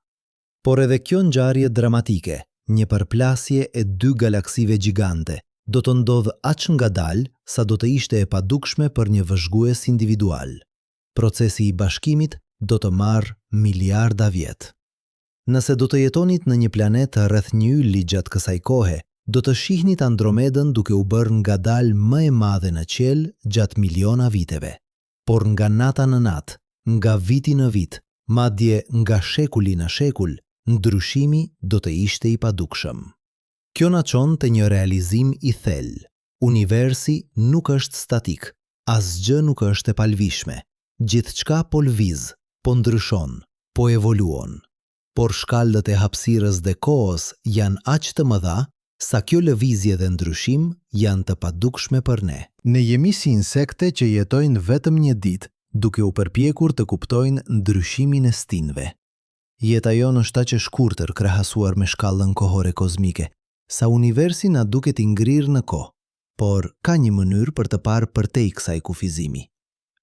Speaker 2: Por edhe kjo ngjarje dramatike, një përplasje e dy galaksive gjigante, do të ndodhë aq ngadalë sa do të ishte e padukshme për një vëzhgues individual. Procesi i bashkimit do të marrë miliarda vjet. Nëse do të jetonit në një planet rreth një ylli gjatë kësaj kohe, do të shihnit Andromedën duke u bërë ngadalë më e madhe në qiell gjatë miliona viteve. Por nga nata në natë, nga viti në vit, madje nga shekulli në shekull, ndryshimi do të ishte i padukshëm. Kjo na çon te një realizim i thellë. Universi nuk është statik, asgjë nuk është e palvishme. Gjithçka po lviz, po ndryshon, po evoluon. Por shkallët e hapësirës dhe kohës janë aq të mëdha sa kjo lëvizje dhe ndryshim janë të padukshme për ne.
Speaker 3: Ne jemi si insekte që jetojnë vetëm një ditë, duke u përpjekur të kuptojnë ndryshimin e stinëve. Jeta jonë është aq e shkurtër krahasuar me shkallën kohore kozmike, sa universi na duket i ngrirë në kohë, por ka një mënyrë për të parë përtej kësaj kufizimi.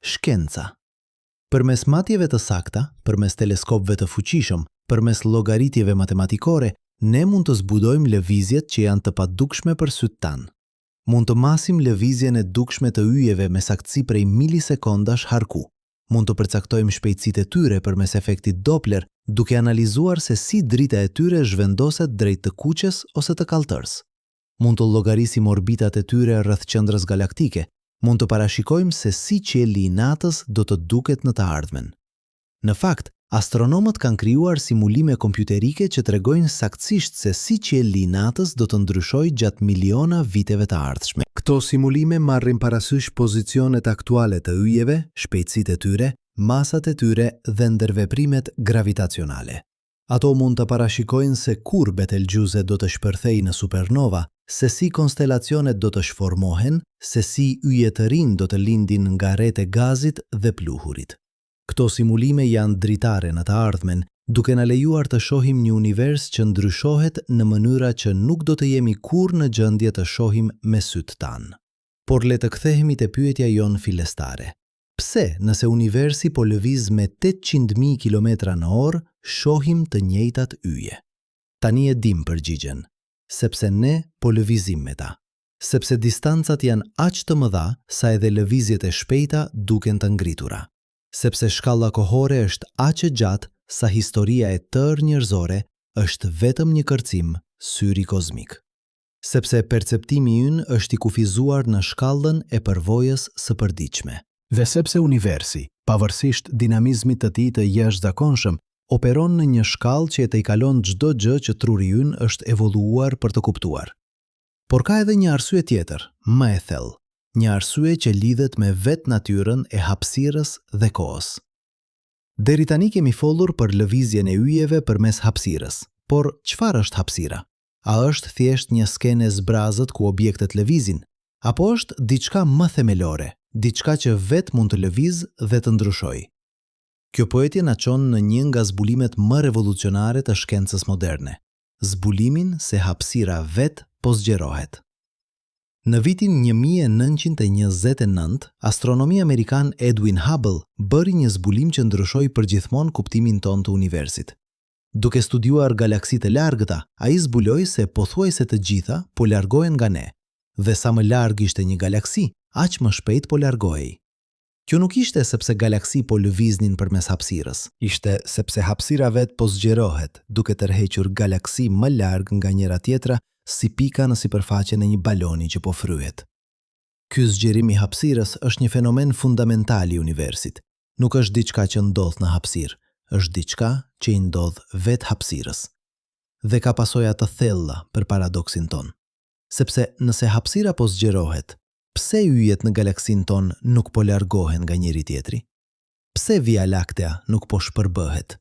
Speaker 3: Shkenca. Përmes matjeve të sakta, përmes teleskopëve të fuqishëm, përmes llogaritjeve matematikore, ne mund të zbudojmë lëvizjet që janë të padukshme për sytë tanë. Mund të masim lëvizjen e dukshme të yjeve me saktësi prej milisekondash harku. Mund të përcaktojmë shpejtësitë e tyre përmes efektit Doppler, duke analizuar se si drita e tyre zhvendoset drejt të kuqes ose të kalltërs. Mund të llogarisim orbitat e tyre rreth qendrës galaktike. Mund të parashikojmë se si qielli i natës do të duket në të ardhmen. Në fakt, astronomët kanë krijuar simulime kompjuterike që tregojnë saktësisht se si qielli i natës do të ndryshojë gjatë miliona viteve të ardhshme. Këto simulime marrin parasysh pozicionet aktuale të yjeve, shpejtësitë e tyre, masat e tyre dhe ndërveprimet gravitacionale. Ato mund të parashikojnë se kur betelgjuse do të shpërthejë në supernova, se si konstelacionet do të shformohen, se si yje të rinj do të lindin nga rreth e gazit dhe pluhurit. Këto simulime janë dritare në të ardhmen, duke na lejuar të shohim një univers që ndryshohet në mënyra që nuk do të jemi kurrë në gjendje të shohim me sytë tanë. Por le të kthehemi te pyetja jonë fillestare. Pse, nëse universi po lëviz me 800.000 km/h, shohim të njëjtat yje? Tani e dim përgjigjen. Sepse ne po lëvizim me ta. Sepse distancat janë aq të mëdha sa edhe lëvizjet e shpejta duken të ngritura. Sepse shkalla kohore është aq e gjatë sa historia e tërë njerëzore është vetëm një kërcim syri kozmik. Sepse perceptimi ynë është i kufizuar në shkallën e përvojës së përditshme. Dhe sepse universi, pavarësisht dinamizmit të tij të jashtëzakonshëm, operon në një shkallë që e tejkalon çdo gjë që truri ynë është evoluar për të kuptuar. Por ka edhe një arsye tjetër, më e thellë, një arsye që lidhet me vetë natyrën e hapësirës dhe kohës. Deri tani kemi folur për lëvizjen e yjeve përmes hapësirës, por çfarë është hapësira? A është thjesht një skenë zbrazët ku objektet lëvizin, apo është diçka më themelore, diçka që vetë mund të lëviz dhe të ndryshojë? Kjo pyetje na çon në një nga zbulimet më revolucionare të shkencës moderne, zbulimin se hapësira vetë po zgjerohet. Në vitin 1929, astronomi amerikan Edwin Hubble bëri një zbulim që ndryshoi përgjithmonë kuptimin tonë të universit. Duke studiuar galaksitë e largëta, ai zbuloi se pothuajse të gjitha po largohen nga ne, dhe sa më larg ishte një galaksi, aq më shpejt po largohej. Kjo nuk ishte sepse galaksi po lëviznin përmes hapësirës, ishte sepse hapësira vet po zgjerohet, duke tërhequr galaksi më larg nga njëra tjetra si pika në sipërfaqen e një baloni që po fryhet. Ky zgjerim i hapësirës është një fenomen fundamental i universit. Nuk është diçka që ndodh në hapësirë, është diçka që i ndodh vetë hapësirës. Dhe ka pasoja të thella për paradoksin ton. Sepse nëse hapësira po zgjerohet, pse yjet në galaksin ton nuk po largohen nga njëri tjetri? Pse Via Laktea nuk po shpërbëhet?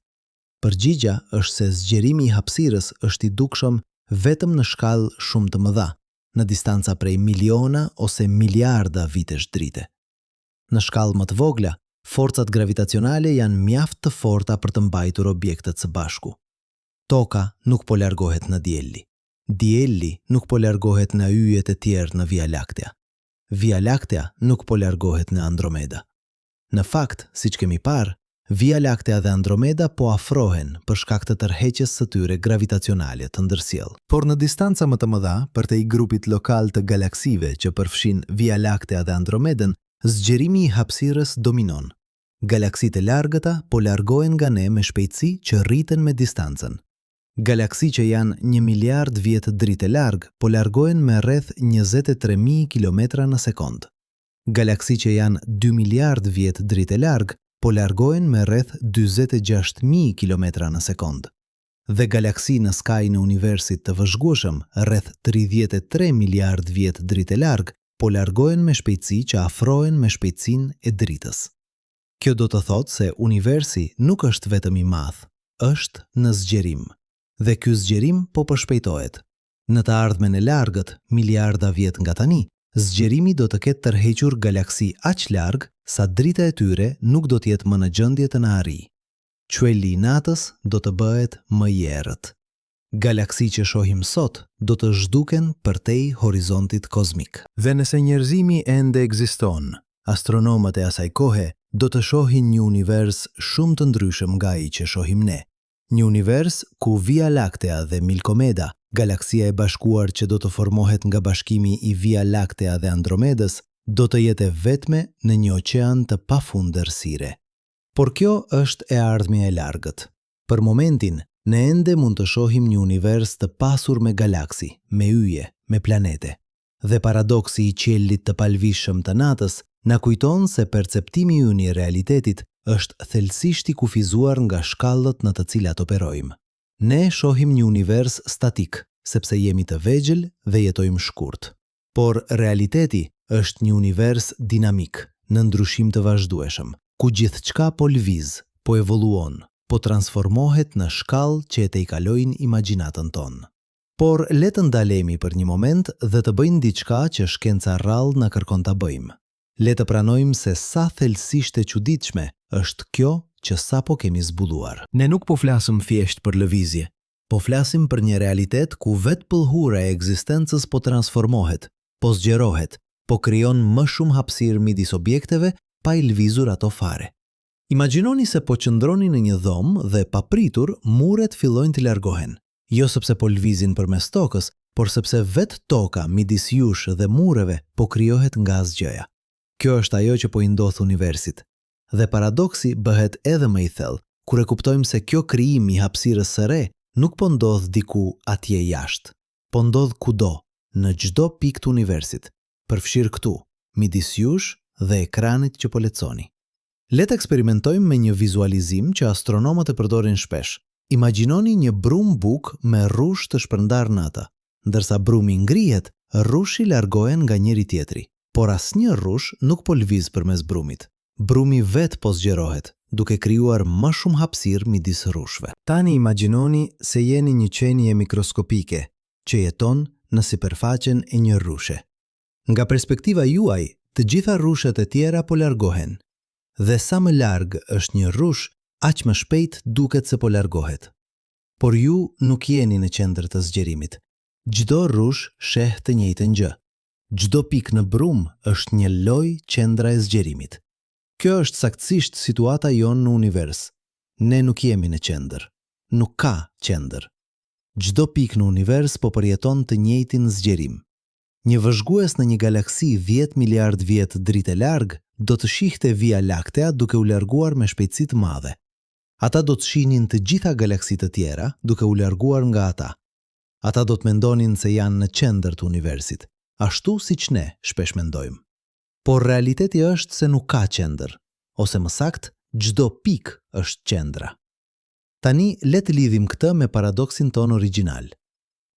Speaker 3: Përgjigja është se zgjerimi i hapësirës është i dukshëm vetëm në shkallë shumë të mëdha, në distanca prej miliona ose miliarda vitesh drite. Në shkallë më të vogla,
Speaker 2: Forcat gravitacionale janë mjaft të forta për të mbajtur objektet së bashku. Toka nuk po largohet në dielli. Dielli nuk po largohet në yjet e tjerë në Via Laktea. Via Laktea nuk po largohet në Andromeda. Në fakt, siç kemi parë, Via Laktea dhe Andromeda po afrohen për shkak të tërheqjes së tyre gravitacionale të ndërsjellë.
Speaker 3: Por në distanca më të mëdha, përtej grupit lokal të galaksive që përfshin Via Laktea dhe Andromedën, zgjerimi i hapësirës dominon. Galaksitë e largëta po largohen nga ne me shpejtësi që rriten me distancën. Galaksi që janë 1 miliard vjet dritë larg po largohen me rreth 23.000 kilometra në sekond. Galaksi që janë 2 miliard vjet dritë larg po largohen me rreth 46.000 kilometra në sekond. Dhe galaksi në skaj në universit të vëzhgueshëm, rreth 33 miliard vjet dritë larg, po largohen me shpejtësi që afrohen me shpejtësinë e dritës. Kjo do të thotë se universi nuk është vetëm i madh, është në zgjerim. Dhe ky zgjerim po përshpejtohet. Në të ardhmen e largët, miliarda vjet nga tani, zgjerimi do të ketë tërhequr galaksi aq larg sa drita e tyre nuk do të jetë më në gjendje të na arrijë. Qielli i natës do të bëhet më i errët. Galaksi që shohim sot do të zhduken përtej horizontit kozmik. Dhe nëse njerëzimi ende ekziston, astronomët e asaj kohe do të shohin një univers shumë të ndryshëm nga ai që shohim ne. Një univers ku Via Laktea dhe Milkomeda, galaksia e bashkuar që do të formohet nga bashkimi i Via Laktea dhe Andromedës, do të jetë vetme në një oqean të pafundërsire. Por kjo është e ardhmja e largët. Për momentin, ne ende mund të shohim një univers të pasur me galaksi, me yje, me planete. Dhe paradoksi i qiellit të palvishëm të natës na kujton se perceptimi ynë i realitetit është thellësisht i kufizuar nga shkallët në të cilat operojmë. Ne shohim një univers statik, sepse jemi të vegjël dhe jetojmë shkurt. Por realiteti është një univers dinamik, në ndryshim të vazhdueshëm, ku gjithçka po lviz, po evoluon, po transformohet në shkallë që e tejkalojnë imagjinatën tonë. Por le të ndalemi për një moment dhe të bëjmë diçka që shkenca rrallë na kërkon ta bëjmë. Le të pranojmë se sa thellësisht e çuditshme është kjo që sapo kemi zbuluar.
Speaker 2: Ne nuk po flasim thjesht për lëvizje, po flasim për një realitet ku vetë pëllhura e ekzistencës po transformohet, po zgjerohet, po krijon më shumë hapësirë midis objekteve pa i lvizur ato fare. Imagjinoni se po qëndroni në një dhomë dhe papritur muret fillojnë të largohen, jo sepse po lvizin përmes tokës, por sepse vetë toka midis jush dhe mureve po krijohet nga asgjëja. Kjo është ajo që po i ndodh universit. Dhe paradoksi bëhet edhe më i thellë, kur e kuptojmë se kjo krijim i hapësirës së re nuk po ndodh diku atje jashtë, po ndodh kudo, në çdo pikë të universit, përfshir këtu, midis jush dhe ekranit që po lexoni. Le të eksperimentojmë me një vizualizim që astronomët e përdorin shpesh. Imagjinoni një brum buk me rrush të shpërndar në atë. Ndërsa brumi ngrihet, rrushi largohen nga njëri tjetri, por asnjë rrush nuk po lviz përmes brumit. Brumi vet po zgjerohet, duke krijuar më shumë hapësirë midis rrushve.
Speaker 3: Tani imagjinoni se jeni një qenie mikroskopike që jeton në sipërfaqen e një rrushe.
Speaker 2: Nga perspektiva juaj, të gjitha rrushet e tjera po largohen. Dhe sa më larg është një rrush, aq më shpejt duket se po largohet. Por ju nuk jeni në qendër të zgjerimit. Çdo rrush sheh të njëjtën gjë. Çdo pikë në brum është një lojë qendra e zgjerimit. Kjo është saktësisht situata jonë në univers. Ne nuk jemi në qendër. Nuk ka qendër. Çdo pikë në univers po përjeton të njëjtin zgjerim. Një vëzhgues në një galaksi 10 miliard vjet dritë larg do të shihte Via Laktea duke u larguar me shpejtësi të madhe. Ata do të shihnin të gjitha galaksitë të tjera duke u larguar nga ata. Ata do të mendonin se janë në qendër të universit, ashtu siç ne shpesh mendojmë. Por realiteti është se nuk ka qendër, ose më sakt, çdo pikë është qendra. Tani le të lidhim këtë me paradoksin ton origjinal.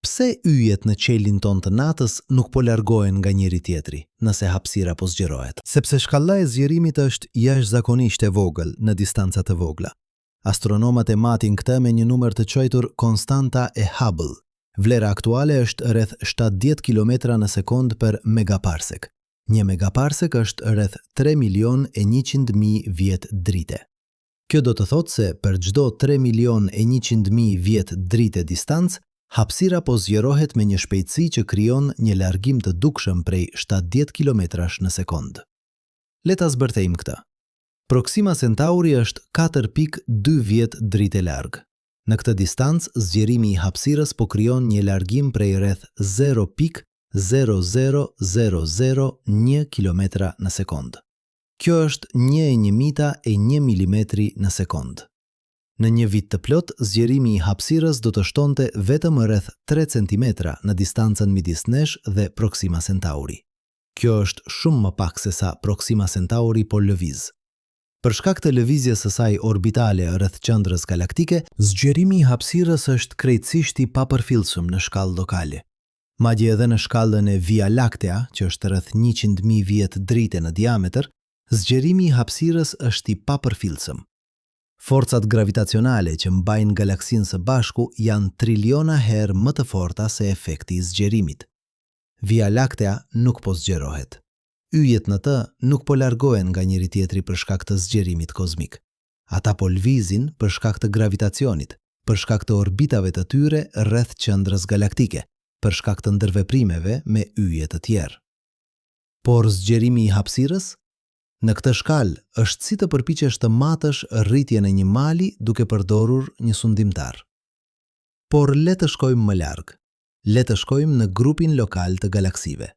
Speaker 2: Pse yjet në qiellin ton të natës nuk po largohen nga njëri tjetri, nëse hapësira po zgjerohet?
Speaker 3: Sepse shkalla e zgjerimit është jashtëzakonisht e vogël në distanca të vogla. Astronomët e matin këtë me një numër të quajtur konstanta e Hubble. Vlera aktuale është rreth 70 km në sekond per megaparsek.
Speaker 2: 1 megaparsec është rreth 3.100.000 vjet drite. Kjo do të thotë se për çdo 3.100.000 vjet drite distancë, hapësira po zgjerohet me një shpejtësi që krijon një largim të dukshëm prej 70 kilometrash në sekondë. Le ta zbërthejmë këtë. Proxima Centauri është 4.2 vjet drite larg. Në këtë distancë, zgjerimi i hapësirës po krijon një largim prej rreth 0.00001 kilometra në sekondë. Kjo është 1/1000 milimetri në sekondë. Në një vit të plot, zgjerimi i hapësirës do të shtonte vetëm rreth 3 cm në distancën midis nesh dhe Proxima Centauri. Kjo është shumë më pak se sa Proxima Centauri po lëviz. Për shkak të lëvizjes së saj orbitale rreth qendrës galaktike, zgjerimi i hapësirës është krejtësisht i papërfillshëm në shkallë lokale. Madje edhe në shkallën e Via Laktea, që është rreth 100.000 vjet drite në diametër, zgjerimi i hapësirës është i papërfillshëm. Forcat gravitacionale që mbajnë galaksinë së bashku janë triliona herë më të forta se efekti i zgjerimit. Via Laktea nuk po zgjerohet. Yjet në të nuk po largohen nga njëri tjetri për shkak të zgjerimit kozmik. Ata po lvizin për shkak të gravitacionit, për shkak të orbitave të tyre rreth qendrës galaktike, për shkak të ndërveprimeve me yje të tjerë. Por zgjerimi i hapësirës? Në këtë shkallë është si të përpiqesh të matësh rritjen e një mali duke përdorur një sundimtar. Por le të shkojmë më larg. Le të shkojmë në grupin lokal të galaksive.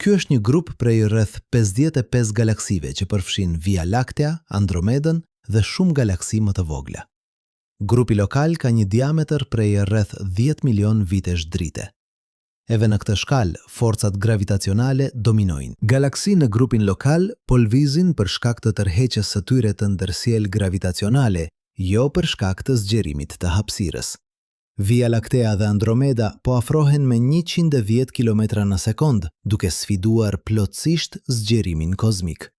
Speaker 2: Ky është një grup prej rreth 55 galaksive që përfshin Via Laktea, Andromedën dhe shumë galaksi më të vogla. Grupi lokal ka një diametër prej rreth 10 milion vitesh drite. Edhe në këtë shkallë, forcat gravitacionale dominojnë. Galaksi në grupin lokal po lvizin për shkak të tërheqjes së tyre të ndërsjellë gravitacionale, jo për shkak të zgjerimit të hapësirës. Via Laktea dhe Andromeda po afrohen me 110 km në sekondë, duke sfiduar plotësisht zgjerimin kozmik.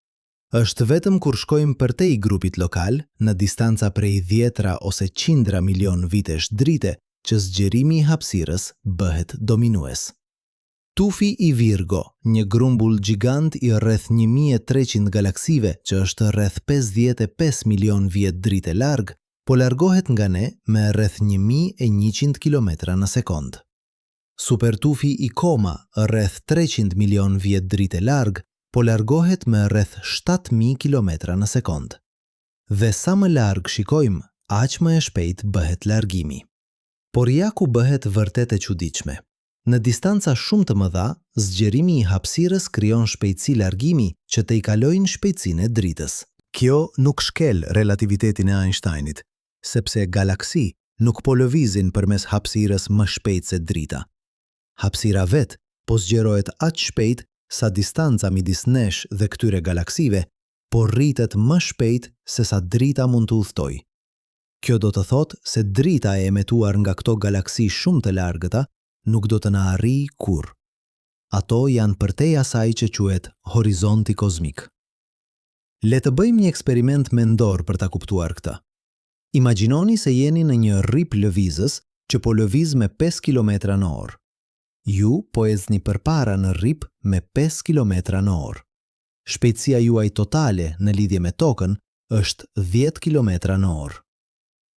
Speaker 2: Është vetëm kur shkojmë përtej grupit lokal, në distanca prej 10 ose 100 milion vitesh drite, që zgjerimi i hapësirës bëhet dominues. Tufi i Virgo, një grumbull gjigant i rreth 1300 galaksive, që është rreth 55 milion vjet drite larg, po largohet nga ne me rreth 1100 km në sekondë. Supertufi i Coma, rreth 300 milion vjet drite larg, po largohet me rreth 7000 km në sekondë. Dhe sa më larg shikojmë, aq më e shpejt bëhet largimi. Por ja ku bëhet vërtet e çuditshme. Në distanca shumë të mëdha, zgjerimi i hapësirës krijon shpejtësi largimi që të i kalojnë shpejtësinë e dritës. Kjo nuk shkel relativitetin e Einsteinit, sepse galaksi nuk po lëvizin përmes hapësirës më shpejt se drita. Hapësira vet po zgjerohet aq shpejt sa distanca midis nesh dhe këtyre galaksive po rritet më shpejt se sa drita mund të udhtojë. Kjo do të thotë se drita e emetuar nga këto galaksi shumë të largëta nuk do të na arrijë kurrë. Ato janë përtej asaj që quhet horizonti kozmik. Le të bëjmë një eksperiment mendor për ta kuptuar këtë. Imagjinoni se jeni në një rrip lëvizës që po lëviz me 5 km në orë. Ju po ecni përpara në rrip me 5 km në orë. Shpejtësia juaj totale në lidhje me tokën është 10 km në orë.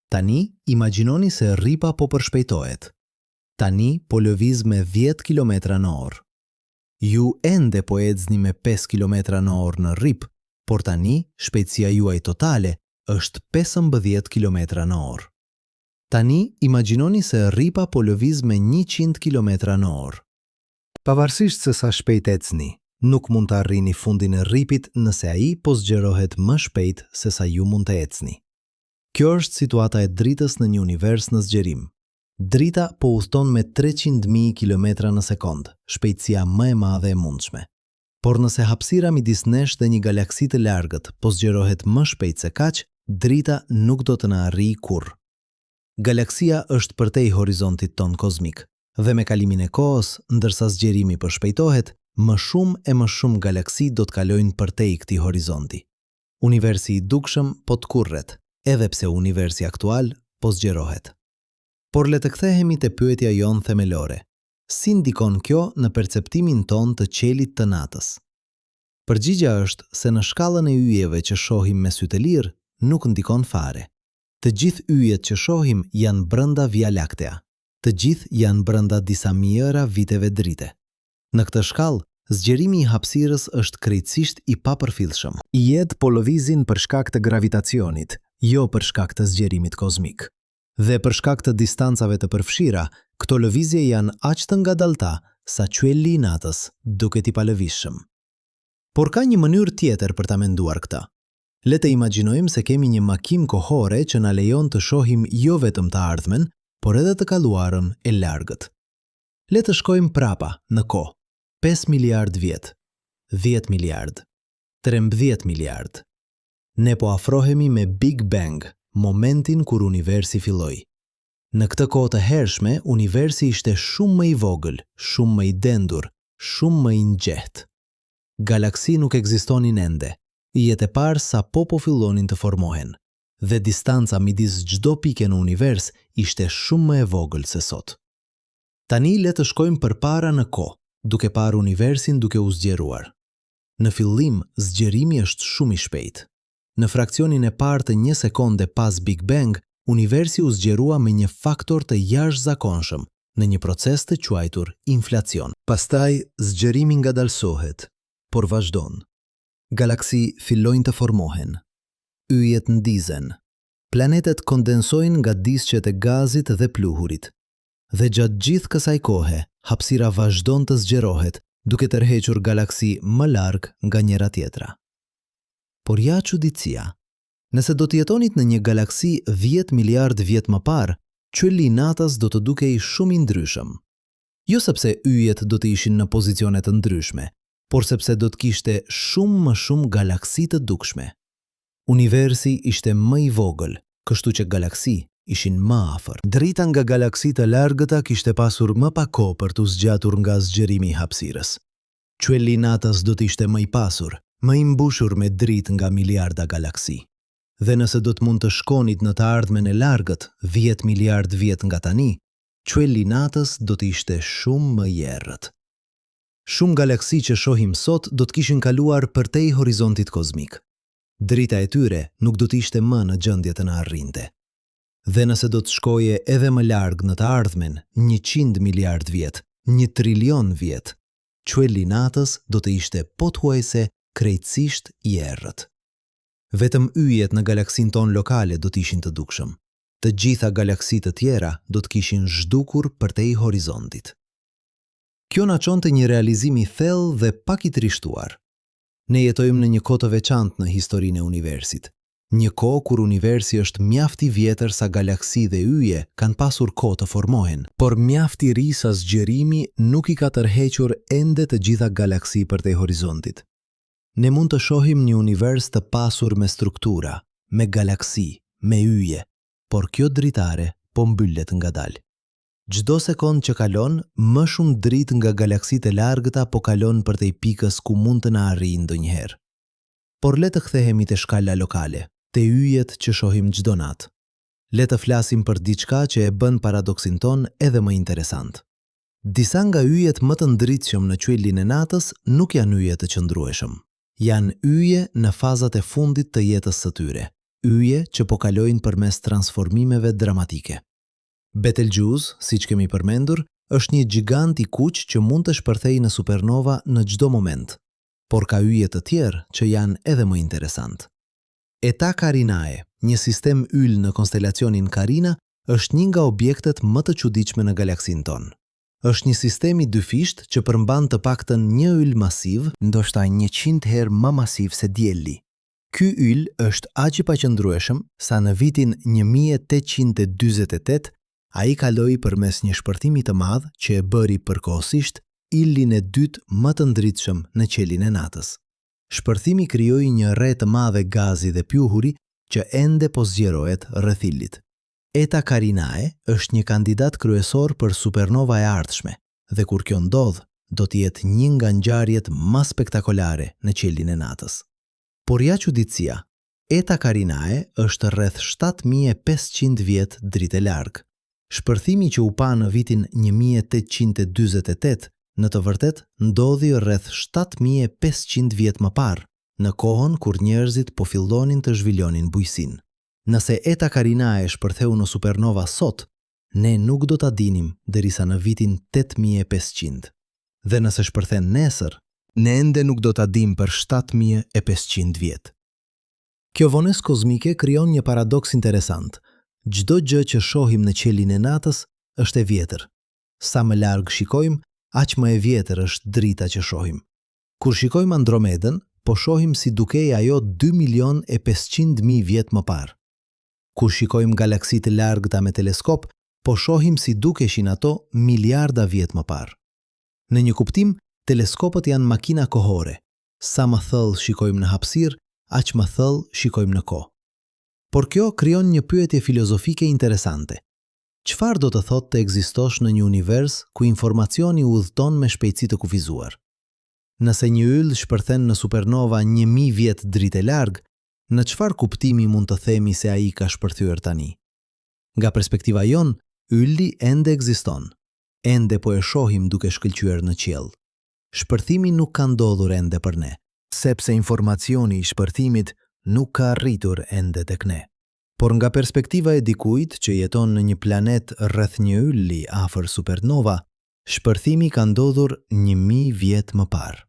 Speaker 2: Tani, imagjinoni se rripa po përshpejtohet. Tani po lëviz me 10 km në orë. Ju ende po ecni me 5 km në orë në rrip, por tani shpejtësia juaj totale është 15 km në orë. Tani, imagjinoni se rripa po lëviz me 100 km në orë. Pavarësisht se sa shpejt ecni, nuk mund të arrini fundin e rripit nëse ai po zgjerohet më shpejt se sa ju mund të ecni. Kjo është situata e dritës në një univers në zgjerim. Drita po udhton me 300.000 km në sekondë, shpejtësia më e madhe e mundshme. Por nëse hapësira midis nesh dhe një galaksi të largët po zgjerohet më shpejt se kaq, drita nuk do të na arrijë kurrë. Galaksia është përtej horizontit ton kozmik, dhe me kalimin e kohës, ndërsa zgjerimi po shpejtohet, më shumë e më shumë galaksi do të kalojnë përtej këtij horizonti. Universi i dukshëm po të kurret, edhe pse universi aktual po zgjerohet. Por le të kthehemi te pyetja jonë themelore. Si ndikon kjo në perceptimin ton të qelit të natës? Përgjigja është se në shkallën e yjeve që shohim me sytë e lirë nuk ndikon fare. Të gjithë yjet që shohim janë brenda Via Laktea. Të gjithë janë brenda disa mijëra viteve drite. Në këtë shkallë, zgjerimi i hapësirës është krejtësisht i papërfillshëm.
Speaker 3: Yjet po lëvizin për shkak të gravitacionit, jo për shkak të zgjerimit kozmik. Dhe për shkak të distancave të përfshira, këto lëvizje janë aq të ngadalta sa qielli i natës duket i palëvizshëm.
Speaker 2: Por ka një mënyrë tjetër për ta menduar këtë. Le të imagjinojmë se kemi një makim kohore që na lejon të shohim jo vetëm të ardhmen, por edhe të kaluarën e largët. Le të shkojmë prapa në kohë. 5 miliard vjet, 10 miliard, 13 miliard. Ne po afrohemi me Big Bang, momentin kur universi filloi. Në këtë kohë të hershme, universi ishte shumë më i vogël, shumë më i dendur, shumë më i ngjehtë. Galaksi nuk ekzistonin ende. Yjet e parë sapo po fillonin të formohen, dhe distanca midis çdo pike në univers ishte shumë më e vogël se sot. Tani le të shkojmë përpara në kohë, duke parë universin duke u zgjeruar. Në fillim, zgjerimi është shumë i shpejtë. Në fraksionin e parë të 1 sekonde pas Big Bang, universi u zgjerua me një faktor të jashtëzakonshëm në një proces të quajtur inflacion.
Speaker 3: Pastaj, zgjerimi ngadalsohet, por vazhdon.
Speaker 2: Galaksi fillojnë të formohen. Yjet ndizen. Planetet kondensojnë nga disqet e gazit dhe pluhurit. Dhe gjatë gjithë kësaj kohe, hapësira vazhdon të zgjerohet, duke tërhequr galaksi më larg nga njëra tjetra. Por ja çuditësia. Nëse do të jetonit në një galaksi 10 miliard vjet më parë, qielli i natës do të dukej shumë i ndryshëm. Jo sepse yjet do të ishin në pozicione të ndryshme, por sepse do të kishte shumë më shumë galaksi të dukshme. Universi ishte më i vogël, kështu që galaksi ishin më afër.
Speaker 3: Drita nga galaksitë të largëta kishte pasur më pak kohë për të zgjatur nga zgjerimi i hapësirës.
Speaker 2: Qielli i natës do të ishte më i pasur, më i mbushur me dritë nga miliarda galaksi. Dhe nëse do të mund të shkonit në të ardhmen e largët 10 miliard vjet nga tani, qielli i natës do të ishte shumë më i errët. Shumë galaksi që shohim sot do të kishin kaluar përtej horizontit kozmik. Drita e tyre nuk do të ishte më në gjendje të na arrinte. Dhe nëse do të shkoje edhe më larg në të ardhmen, 100 miliard vjet, 1 trilion vjet, qielli i natës do të ishte pothuajse krejtësisht i errët. Vetëm yjet në galaksin ton lokale do të ishin të dukshëm. Të gjitha galaksitë të tjera do të kishin zhdukur përtej horizontit. Kjo na çonte një realizim i thellë dhe pak i trishtuar. Ne jetojmë në një kohë të veçantë në historinë e universit. Një kohë kur universi është mjaft i vjetër sa galaksi dhe yje kanë pasur kohë të formohen,
Speaker 3: por mjaft i ri sa zgjerimi nuk i ka tërhequr ende të gjitha galaksi përtej horizontit.
Speaker 2: Ne mund të shohim një univers të pasur me struktura, me galaksi, me yje, por kjo dritare po mbyllet ngadalë. Çdo sekond që kalon, më shumë dritë nga galaksitë e largëta po kalon përtej pikës ku mund të na arrijë ndonjëherë. Por le të kthehemi te shkala lokale, te yjet që shohim çdo natë. Le të flasim për diçka që e bën paradoksin ton edhe më interesant. Disa nga yjet më të ndritshëm në qiellin e natës nuk janë yje të qëndrueshëm. Janë yje në fazat e fundit të jetës së tyre, yje që po kalojnë përmes transformimeve dramatike. Betelgeuse, siç kemi përmendur, është një gjigant i kuq që mund të shpërthejë në supernova në çdo moment, por ka yje të tjerë që janë edhe më interesant. Eta Carinae, një sistem yll në konstelacionin Carina, është një nga objektet më të çuditshme në galaksin ton. Është një sistem i dyfisht që përmban të paktën një yll masiv,
Speaker 3: ndoshta 100 herë më masiv se dielli.
Speaker 2: Ky yll është aq i paqëndrueshëm sa në vitin 1848 ai kaloi përmes një shpërthimi të madh që e bëri përkohësisht yllin e dytë më të ndritshëm në qiellin e natës. Shpërthimi krijoi një rre të madhe gazi dhe pluhuri që ende po zgjerohet rreth ylit. Eta Carinae është një kandidat kryesor për supernova e ardhshme, dhe kur kjo ndodh, do të jetë një nga ngjarjet më spektakolare në qiellin e natës. Por ja çuditësia, Eta Carinae është rreth 7500 vjet dritë larg. Shpërthimi që u pa në vitin 1848 Në të vërtet, ndodhi rreth 7500 vjet më parë, në kohën kur njerëzit po fillonin të zhvillonin bujqësinë. Nëse Eta Carinae shpërtheu në supernova sot, ne nuk do ta dinim derisa në vitin 8500. Dhe nëse shpërthen nesër,
Speaker 3: ne ende nuk do ta dim për 7500 vjet.
Speaker 2: kjo vonesë kozmike krijon një paradoks interesant. Çdo gjë që shohim në qiellin e natës është e vjetër. Sa më larg shikojmë, aq më e vjetër është drita që shohim. Kur shikojmë Andromedën, po shohim si dukej ajo 2.500.000 vjet më parë. Kur shikojmë galaksi të largëta me teleskop, po shohim si dukeshin ato miliarda vjet më parë. Në një kuptim, teleskopët janë makina kohore. Sa më thellë shikojmë në hapësirë, aq më thellë shikojmë në kohë. Por kjo krijon një pyetje filozofike interesante. Çfarë do të thotë të ekzistosh në një univers ku informacioni udhëton me shpejtësi të kufizuar? Nëse një yll shpërthen në supernova 1000 vjet dritë larg, në çfarë kuptimi mund të themi se ai ka shpërthyer tani? Nga perspektiva jon, ylli ende ekziston. Ende po e shohim duke shkëlqyer në qiell. Shpërthimi nuk ka ndodhur ende për ne,
Speaker 3: sepse informacioni i shpërthimit nuk ka arritur ende tek ne.
Speaker 2: Por nga perspektiva e dikujt që jeton në një planet rreth një ylli afër supernova, shpërthimi ka ndodhur 1000 vjet më parë.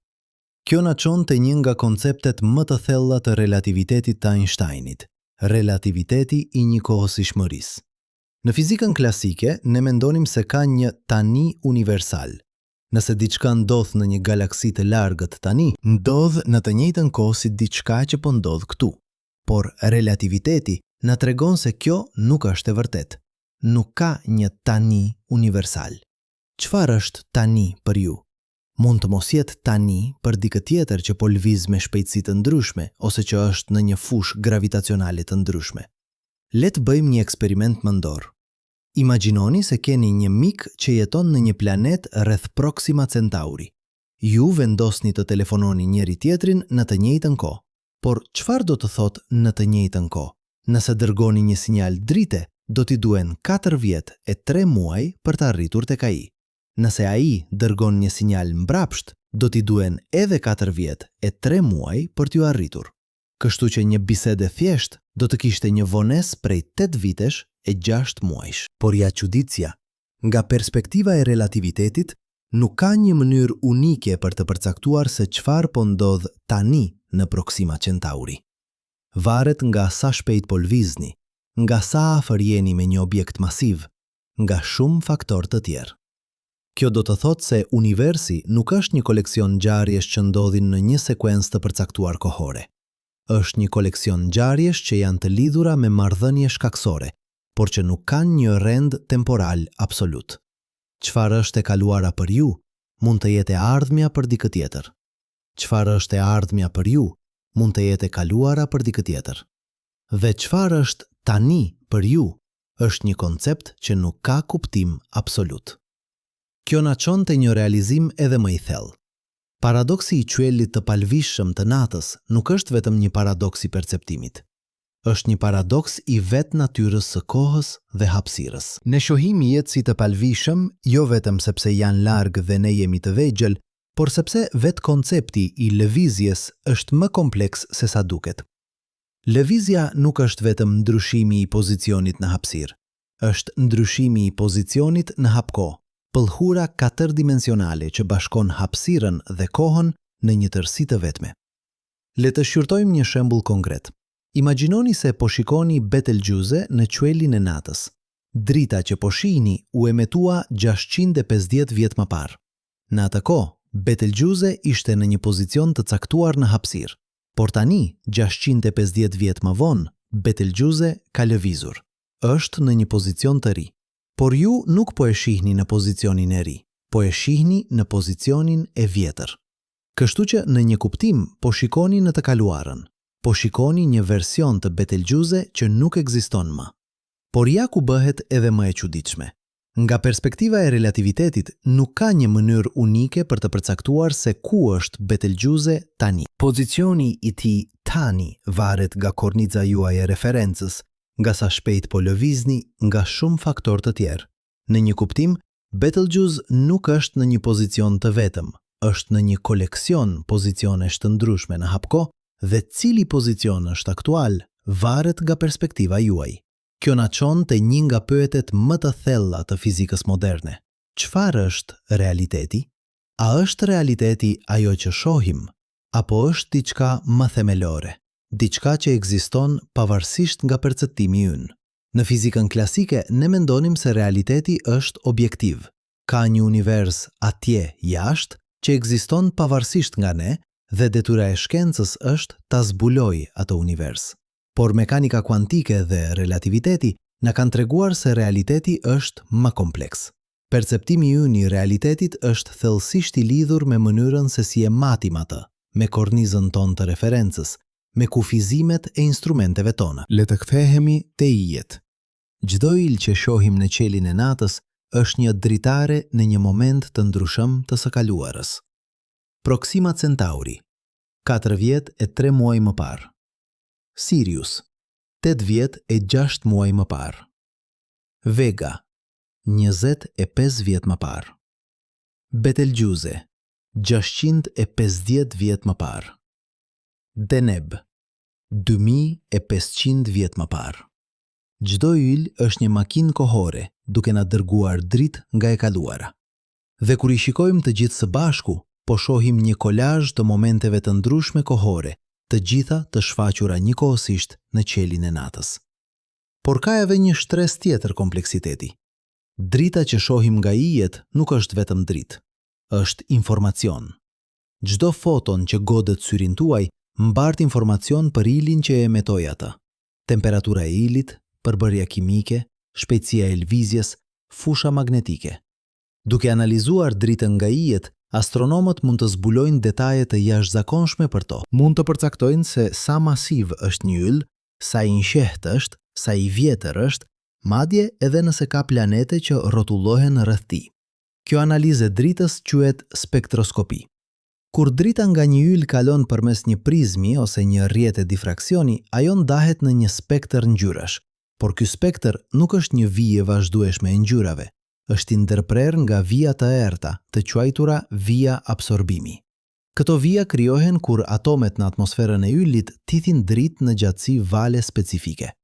Speaker 2: Kjo na çon te një nga konceptet më të thella të relativitetit të Einsteinit, relativiteti i njëkohësishmërisë. Në fizikën klasike, ne mendonim se ka një tani universal. Nëse diçka ndodh në një galaksi të largët tani,
Speaker 3: Ndodh në të njëjtën kohë si diçka që po ndodh këtu.
Speaker 2: por relativiteti na tregon se kjo nuk është e vërtet. Nuk ka një tani universal. Çfarë është tani për ju? Mund të mos jetë tani për dikë tjetër që po lviz me shpejtësi të ndryshme ose që është në një fushë gravitacionale të ndryshme. Le të bëjmë një eksperiment mendor. Imagjinoni se keni një mik që jeton në një planet rreth Proxima Centauri. Ju vendosni të telefononi njëri tjetrin në të njëjtën kohë. Por çfarë do të thotë në të njëjtën kohë? Nëse dërgoni një sinjal drite, do t'i duen 4 vjet e 3 muaj për të arritur tek ai. Nëse ai dërgon një sinjal mbrapsht, do t'i duen edhe 4 vjet e 3 muaj për t'ju arritur. Kështu që një bisedë thjesht do të kishte një vonesë prej 8 vitesh e 6 muajsh.
Speaker 3: Por ja çuditësia, nga perspektiva e relativitetit, nuk ka një mënyrë unike për të përcaktuar se çfarë po ndodh tani në Proxima Centauri.
Speaker 2: Varet nga sa shpejt po lvizni, nga sa afër jeni me një objekt masiv, nga shumë faktorë të tjerë. Kjo do të thotë se universi nuk është një koleksion ngjarjesh që ndodhin në një sekuencë të përcaktuar kohore. Është një koleksion ngjarjesh që janë të lidhura me marrëdhënie shkaksore, por që nuk kanë një rend temporal absolut. Çfarë është e kaluara për ju, mund të jetë e ardhmja për dikë tjetër. Çfarë është e ardhmja për ju, mund të jetë e kaluara për dikë tjetër. Dhe çfarë është tani për ju, është një koncept që nuk ka kuptim absolut. Kjo na çon te një realizim edhe më i thellë. Paradoksi i qiellit të palvishëm të natës nuk është vetëm një paradoks i perceptimit. Është një paradoks i vetë natyrës së kohës dhe hapësirës.
Speaker 3: Ne shohim jetë si të palvishëm, jo vetëm sepse janë larg dhe ne jemi të vegjël,
Speaker 2: por sepse vetë koncepti i lëvizjes është më kompleks se sa duket. Lëvizja nuk është vetëm ndryshimi i pozicionit në hapësirë, është ndryshimi i pozicionit në hapkohë, pëllhura 4-dimensionale që bashkon hapësirën dhe kohën në një tërësi të vetme. Le të shqyrtojmë një shembull konkret. Imagjinoni se po shikoni Betelgjuse në qiellin e natës. Drita që po shihni u emetua 650 vjet më parë. Në atë kohë, Betelgjuse ishte në një pozicion të caktuar në hapësirë, por tani, 650 vjet më vonë, Betelgjuse ka lëvizur. Është në një pozicion të ri. Por ju nuk po e shihni në pozicionin e ri, po e shihni në pozicionin e vjetër. Kështu që në një kuptim po shikoni në të kaluarën, po shikoni një version të Betelgjuse që nuk ekziston më. Por ja ku bëhet edhe më e çuditshme. Nga perspektiva e relativitetit, nuk ka një mënyrë unike për të përcaktuar se ku është Betelgjuse tani.
Speaker 3: Pozicioni i tij tani varet nga kornica juaj e referencës,
Speaker 2: nga sa shpejt po lëvizni, nga shumë faktorë të tjerë. Në një kuptim, Betelgeuse nuk është në një pozicion të vetëm, është në një koleksion pozicionesh të ndryshme në hapko dhe cili pozicion është aktual varet nga perspektiva juaj. Kjo na çon te një nga pyetjet më të thella të fizikës moderne. Çfarë është realiteti? A është realiteti ajo që shohim, apo është diçka më themelore, diçka që ekziston pavarësisht nga perceptimi ynë? Në fizikën klasike ne mendonim se realiteti është objektiv. Ka një univers atje jashtë që ekziston pavarësisht nga ne dhe detyra e shkencës është ta zbulojë atë univers. Por mekanika kuantike dhe relativiteti na kanë treguar se realiteti është më kompleks. Perceptimi ynë i realitetit është thellësisht i lidhur me mënyrën se si e matim atë, me kornizën tonë të referencës, me kufizimet e instrumenteve tona.
Speaker 3: Le të kthehemi te ijet.
Speaker 2: Çdo yll që shohim në qelin e natës është një dritare në një moment të ndryshëm të së kaluarës. Proxima Centauri, 4 vjet e 3 muaj më parë. Sirius, 8 vjet e 6 muaj më parë. Vega, 25 vjet më parë. Betelgeuse, 650 vjet më parë. Deneb, 2500 vjet më parë. Çdo yll është një makinë kohore, duke na dërguar dritë nga e kaluara. Dhe kur I shikojmë të gjithë së bashku, po shohim një kolazh të momenteve të ndryshme kohore, të gjitha të shfaqura njëkohësisht në qelin e natës. Por ka edhe një shtres tjetër kompleksiteti. Drita që shohim nga ijet nuk është vetëm dritë, është informacion. Çdo foton që godet syrin tuaj mbart informacion për ilin që e emetoi atë. Temperatura e ilit, përbërja kimike, shpejtësia e lëvizjes, fusha magnetike. Duke analizuar dritën nga ijet, astronomët mund të zbulojnë detaje të jashtëzakonshme për to.
Speaker 3: Mund të përcaktojnë se sa masiv është një yll,
Speaker 2: Sa I nshehtë është, sa I vjetër është, madje edhe nëse ka planete që rrotullohen rreth tij. Kjo analizë e dritës quhet spektroskopi. Kur drita nga një yll kalon përmes një prizmi ose një rrjete difraksioni, ajo ndahet në një spektër ngjyrash, por ky spektër nuk është një vijë vazhdueshme e ngjyrave, është I ndërprer nga vija të errta, të quajtura vija absorbimi. Këto vija krijohen kur atomet në atmosferën e yllit thithin dritë në gjatësi vale specifike.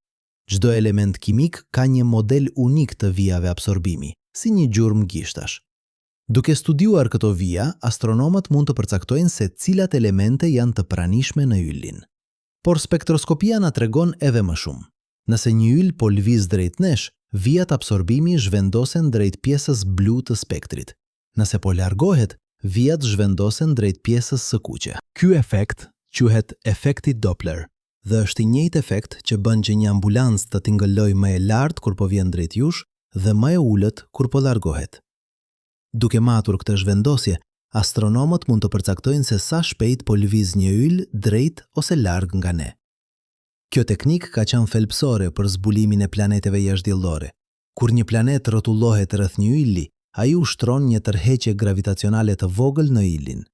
Speaker 2: Çdo element kimik ka një model unik të vijave absorbimi, si një gjurmë gishtash. Duke studiuar këto vija, astronomët mund të përcaktojnë se cilat elemente janë të pranishme në yllin. Por spektroskopia na tregon edhe më shumë. Nëse një yll po lëviz drejt nesh, vijat absorbimi zhvendosen drejt pjesës blu të spektrit. Nëse po largohet, vijat zhvendosen drejt pjesës së kuqe.
Speaker 3: Ky efekt quhet efekti Doppler
Speaker 2: dhe është I njëjtë efekt që bën që një ambulancë të tingëllojë më e lartë kur po vjen drejt jush dhe më e ulët kur po largohet. Duke matur këtë zhvendosje, astronomët mund të përcaktojnë se sa shpejt po lëviz një yll drejt ose larg nga ne. Kjo teknik ka qenë thelbësore për zbulimin e planeteve jashtëdiellore. Kur një planet rrotullohet rreth një ylli, ai ushtron një tërheqje gravitacionale të vogël në yllin.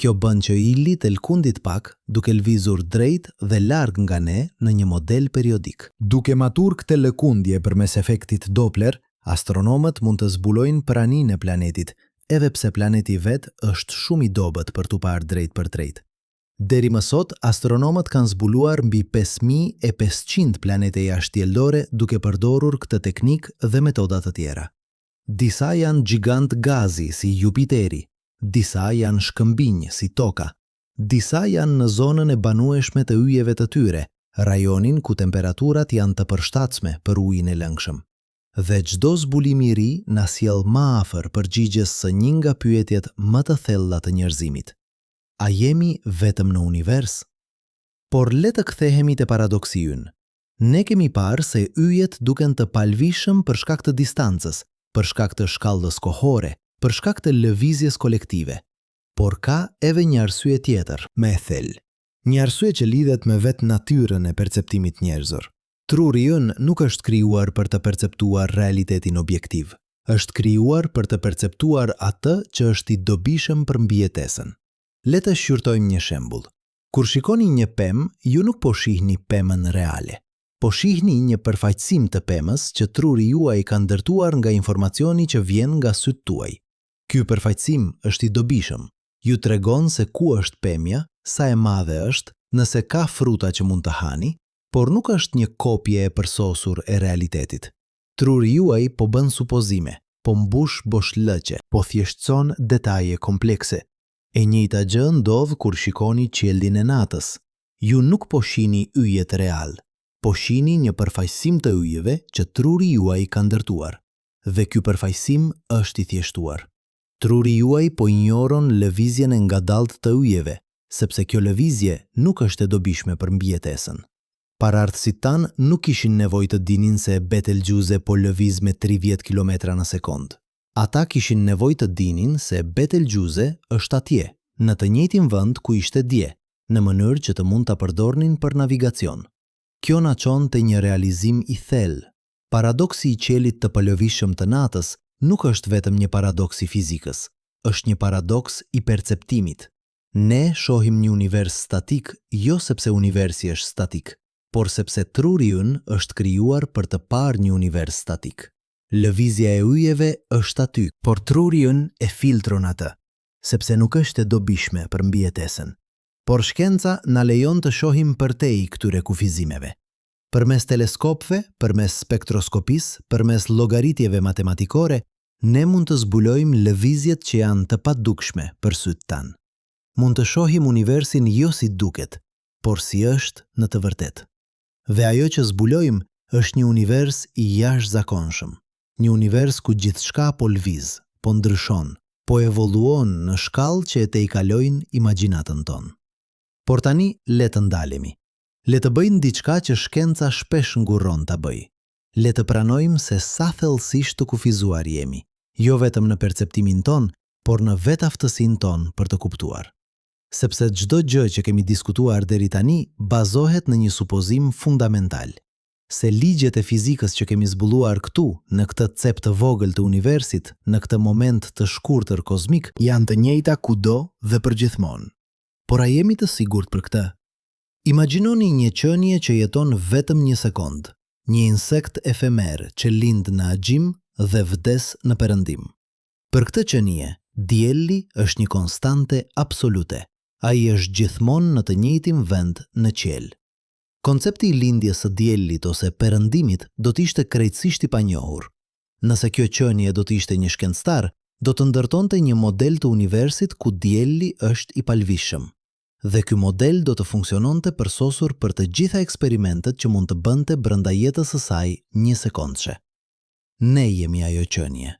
Speaker 2: Kjo bën që ylli të lkundit pak, duke lvizur drejt dhe larg nga ne në një model periodik.
Speaker 3: Duke matur këtë lëkundje përmes efektit Doppler, astronomët mund të zbulojnë praninë e planetit, edhe pse planeti vet është shumë I dobët për t'u parë drejt për drejt. Deri më sot, astronomët kanë zbuluar mbi 5500 planete jashtëdiellore duke përdorur këtë teknik dhe metoda të tjera. Disa janë gjigant gazi si Jupiteri, disa janë shkëmbinj si Toka, disa janë në zonën e banueshme të yjeve të tyre, rajonin ku temperaturat janë të përshtatshme për ujin e lëngshëm. Dhe çdo zbulim I ri na sjell më afër përgjigjes së një nga pyetjet më të thella të njerëzimit. A jemi vetëm në univers? Por le të kthehemi te paradoksi ynë. Ne kemi parë se yjet duken të palvishëm për shkak të distancës, për shkak të shkallës kohore, për shkak të lëvizjes kolektive. Por ka edhe një arsye tjetër,
Speaker 2: më e thellë.
Speaker 3: Një arsye që lidhet me vetë natyrën e perceptimit njerëzor.
Speaker 2: Truri ynë nuk është krijuar për të perceptuar realitetin objektiv. Është krijuar për të perceptuar atë që është I dobishëm për mbijetesën. Le të shqyrtojmë një shembull. Kur shikoni një pemë, ju nuk po shihni pemën reale, po shihni një përfaqësim të pemës që truri juaj ka ndërtuar nga informacioni që vjen nga sytë tuaj. Ky përfaqësim është i dobishëm. Ju tregon se ku është pemja, sa e madhe është, nëse ka fruta që mund të hani, por nuk është një kopje e përsosur e realitetit. Truri juaj po bën supozime, po mbush boshllëqe, po thjeshtëson detaje komplekse. E njëjta gjë ndodh kur shikoni qiellin e natës. Ju nuk po shihni yjet real, po shihni një përfaqësim të yjeve që truri juaj ka ndërtuar. Dhe ky përfaqësim është i thjeshtuar. Truri juaj po injoron lëvizjen e ngadaltë të yjeve, sepse kjo lëvizje nuk është e dobishme për mbijetesën. Paraardhësit tanë nuk kishin nevojë të dinin se Betelgjuse po lëviz me 30 km/s. Ata kishin nevojë të dinin se Betelgjuse është atje, në të njëjtin vend ku ishte dje, në mënyrë që të mund ta përdornin për navigacion. Kjo na çon te një realizim i thellë. Paradoksi i qiellit të palëvishëm të natës nuk është vetëm një paradoks i fizikës, është një paradoks i perceptimit. Ne shohim një univers statik jo sepse universi është statik, por sepse truri ynë është krijuar për të parë një univers statik. Lëvizja e yjeve është aty, por truri ynë e filtron atë, sepse nuk është e dobishme për mbijetesën. Por shkenca na lejon të shohim përtej këtyre kufizimeve. Përmes teleskopëve, përmes spektroskopisë, përmes llogaritjeve matematikore, ne mund të zbulojmë lëvizjet që janë të padukshme për sytë tanë. Mund të shohim universin jo si duket, por si është në të vërtetë. Dhe ajo që zbulojmë është një univers i jashtëzakonshëm, një univers ku gjithçka po lviz, po ndryshon, po evoluon në shkallë që e tejkalojnë imagjinatën tonë. Por tani le të ndalemi. Le të bëjmë diçka që shkenca shpesh ngurron ta bëjë. Le të pranojmë se sa thellësisht të kufizuar jemi, jo vetëm në perceptimin ton, por në vetë aftësinë tonë për të kuptuar. Sepse çdo gjë që kemi diskutuar deri tani bazohet në një supozim fundamental, se ligjet e fizikës që kemi zbuluar këtu, në këtë cep të vogël të universit, në këtë moment të shkurtër kozmik, janë të njëjta kudo dhe përgjithmonë. Por a jemi të sigurt për këtë? Imagjinoni një qenie që jeton vetëm një sekond, një insekt efemer që lind në agjim dhe vdes në perëndim. Për këtë qenie, dielli është një konstante absolute. Ai është gjithmonë në të njëjtin vend në qiell. Koncepti i lindjes së diellit ose perëndimit do të ishte krejtësisht i panjohur. Nëse kjo qenie do të ishte një shkencëtar, do të ndërtonte një model të universit ku dielli është i palvishëm. Dhe ky model do të funksiononte përsosur për të gjitha eksperimentet që mund të bënte brenda jetës së saj një sekondëshe. Ne jemi ajo qenie,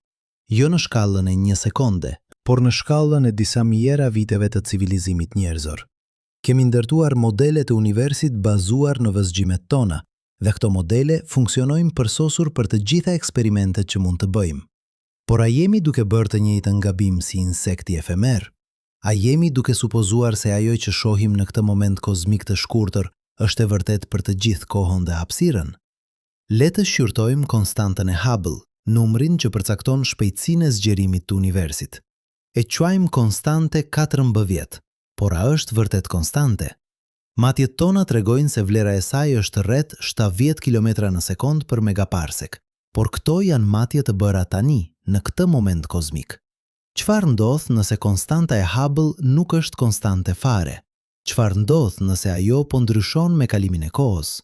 Speaker 2: jo në shkallën e një sekonde, por në shkallën e disa mijëra viteve të civilizimit njerëzor. Kemi ndërtuar modele të universit bazuar në vëzhgimet tona, dhe këto modele funksionojnë përsosur për të gjitha eksperimentet që mund të bëjmë. Por a jemi duke bërë të njëjtën gabim si insekti efemer? A jemi duke supozuar se ajo që shohim në këtë moment kozmik të shkurtër është e vërtet për të gjithë kohën dhe hapësirën? Le të shqyrtojmë konstantën e Hubble, numrin që përcakton shpejtësinë e zgjerimit të universit. E quajmë konstante 14, por a është vërtet konstante? Matjet tona tregojnë se vlera e saj është rreth 70 km/s për megaparsek, por këto janë matje të bëra tani, në këtë moment kozmik. Çfarë ndodh nëse konstanta e Hubble nuk është konstante fare? Çfarë ndodh nëse ajo po ndryshon me kalimin e kohës?